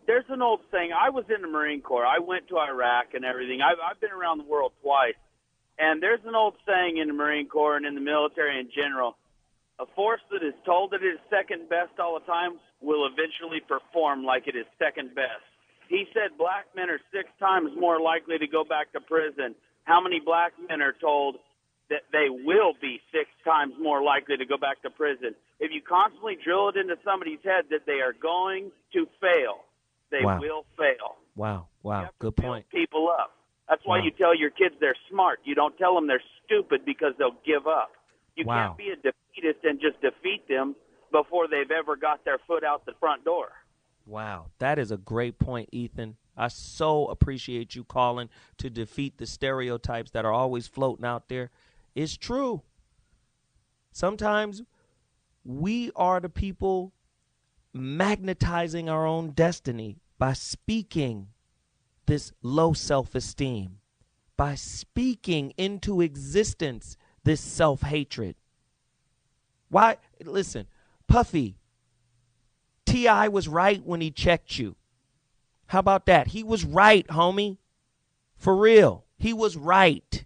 S: There's an old saying. I was in the Marine Corps. I went to Iraq and everything. I've been around the world twice. And there's an old saying in the Marine Corps and in the military in general. A force that is told that it is second best all the time will eventually perform like it is second best. He said black men are 6 times more likely to go back to prison. How many black men are told that they will be 6 times more likely to go back to prison? If you constantly drill it into somebody's head that they are going to fail, they will fail.
C: Wow. Good point.
S: Build people up. That's why you tell your kids they're smart. You don't tell them they're stupid because they'll give up. You can't be a defeatist and just defeat them before they've ever got their foot out the front door.
C: Wow. That is a great point, Ethan. I so appreciate you calling to defeat the stereotypes that are always floating out there. It's true. Sometimes we are the people magnetizing our own destiny by speaking this low self-esteem, by speaking into existence this self-hatred. Why? Listen, Puffy, T.I. was right when he checked you. How about that? He was right, homie. For real. He was right.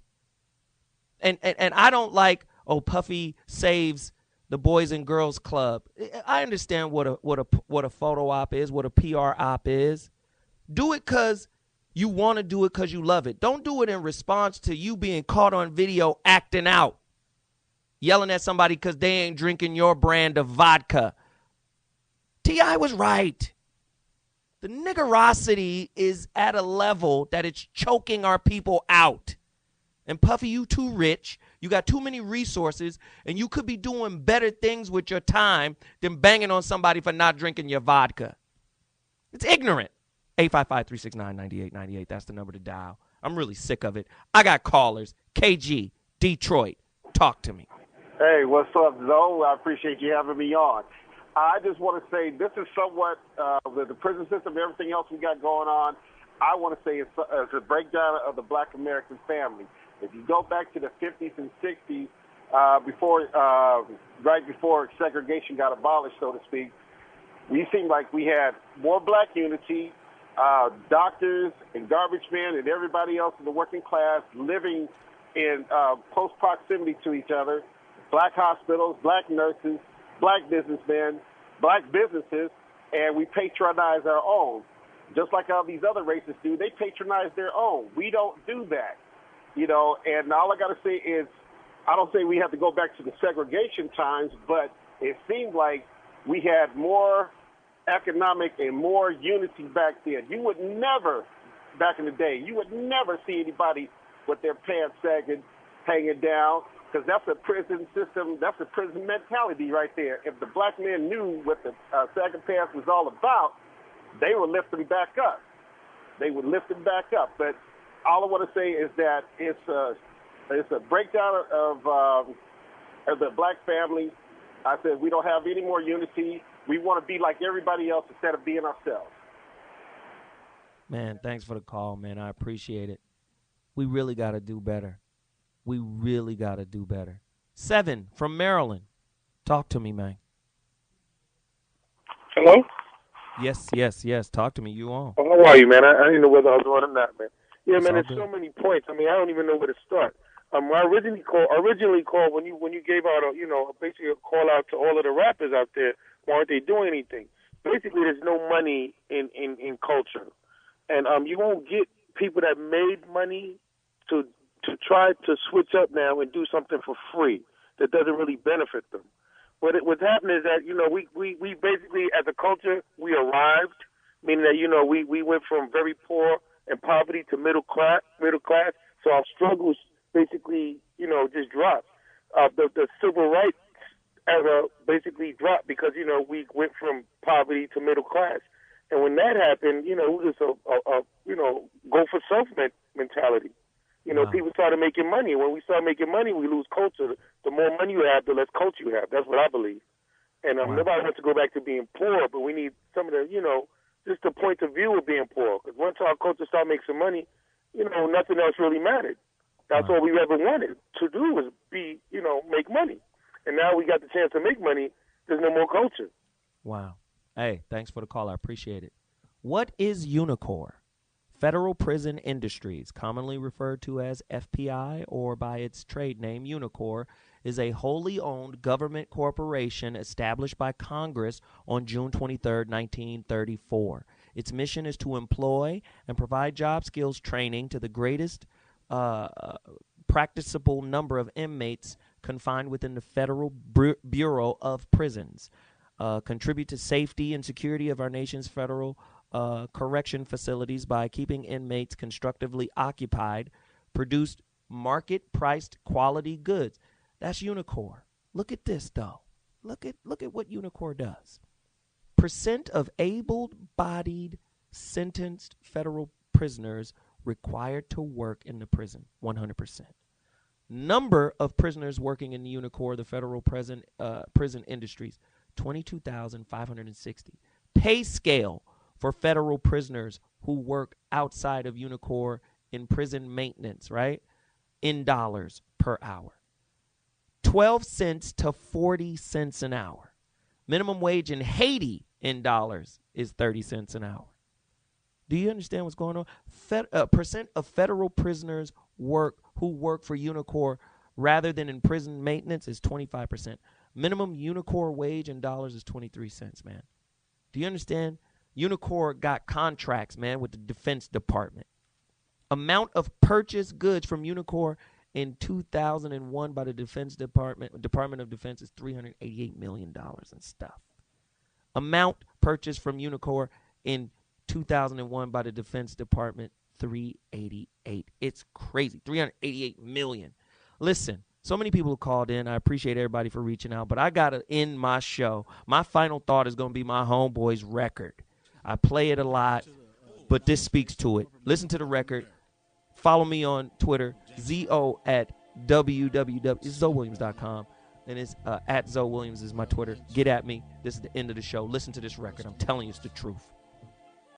C: And I don't like, Puffy saves the Boys and Girls Club. I understand what a photo op is, what a PR op is. Do it because you want to do it because you love it. Don't do it in response to you being caught on video acting out, yelling at somebody because they ain't drinking your brand of vodka. T.I. was right. The niggerosity is at a level that it's choking our people out. And Puffy, you too rich. You got too many resources, and you could be doing better things with your time than banging on somebody for not drinking your vodka. It's ignorant. 855-369-9898. That's the number to dial. I'm really sick of it. I got callers. KG, Detroit. Talk to me.
T: Hey, what's up, Zoe? I appreciate you having me on. I just want to say this is somewhat the prison system, everything else we got going on. I want to say it's a breakdown of the Black American family. If you go back to the 50s and 60s, right before segregation got abolished, so to speak, we seemed like we had more black unity, doctors and garbage men and everybody else in the working class living in close proximity to each other, black hospitals, black nurses, black businessmen, black businesses, and we patronize our own. Just like all these other races do, they patronize their own. We don't do that, and all I got to say is I don't say we have to go back to the segregation times, but it seemed like we had more economic and more unity back then. You would never, back in the day, you would never see anybody with their pants sagging, hanging down, because that's a prison system, that's a prison mentality right there. If the black men knew what the sagging pants was all about, they would lift them back up. But all I want to say is that it's a breakdown of the black family. I said we don't have any more unity. We want to be like everybody else instead of being ourselves.
C: Man, thanks for the call, man. I appreciate it. We really got to do better. We really got to do better. 7 from Maryland. Talk to me, man.
U: Hello?
C: Yes. Talk to me. You on?
U: Oh, how are you, man? I didn't know whether I was on or not, man. Yeah,
C: It's
U: man,
C: all
U: there's
C: good.
U: so many points. I don't even know where to start. I originally called when you gave out basically a call out to all of the rappers out there. Why aren't they doing anything? Basically, there's no money in culture, and you won't get people that made money to try to switch up now and do something for free that doesn't really benefit them. What's happened is that we basically as a culture we arrived, meaning that we went from very poor and poverty to middle class. So our struggles basically just dropped. The civil rights era basically dropped because we went from poverty to middle class, and when that happened, it was a go for self mentality. People started making money. When we start making money, we lose culture. The more money you have, the less culture you have. That's what I believe. And nobody wants to go back to being poor, but we need some of the, just the point of view of being poor. Because once our culture start making some money, nothing else really mattered. That's all we ever wanted to do was make money. And now we got the chance to make money. There's no more culture.
C: Wow. Hey, thanks for the call. I appreciate it. What is Unicor? Federal Prison Industries, commonly referred to as FPI or by its trade name Unicor, is a wholly owned government corporation established by Congress on June 23, 1934. Its mission is to employ and provide job skills training to the greatest practicable number of inmates confined within the Federal Bureau of Prisons, contribute to safety and security of our nation's federal correction facilities by keeping inmates constructively occupied, produced market-priced quality goods. That's Unicor. Look at this, though. Look at what Unicor does. Percent of able-bodied sentenced federal prisoners required to work in the prison, 100%. Number of prisoners working in the Unicor, the federal prison industries, 22,560. Pay scale for federal prisoners who work outside of Unicor in prison maintenance, right? In dollars per hour. 12 cents to 40 cents an hour. Minimum wage in Haiti in dollars is 30 cents an hour. Do you understand what's going on? Percent of federal prisoners who work for Unicor rather than in prison maintenance is 25%. Minimum Unicor wage in dollars is 23 cents, man. Do you understand? Unicor got contracts, man, with the Defense Department. Amount of purchased goods from Unicor in 2001 by the Department of Defense is $388 million and stuff. Amount purchased from Unicor in 2001 by the Defense Department, 388. It's crazy. 388 million. Listen, so many people have called in. I appreciate everybody for reaching out, but I got to end my show. My final thought is going to be my homeboy's record. I play it a lot, but this speaks to it. Listen to the record. Follow me on Twitter, ZO at www. It's ZoWilliams.com. And it's at ZoWilliams is my Twitter. Get at me. This is the end of the show. Listen to this record. I'm telling you, it's the truth.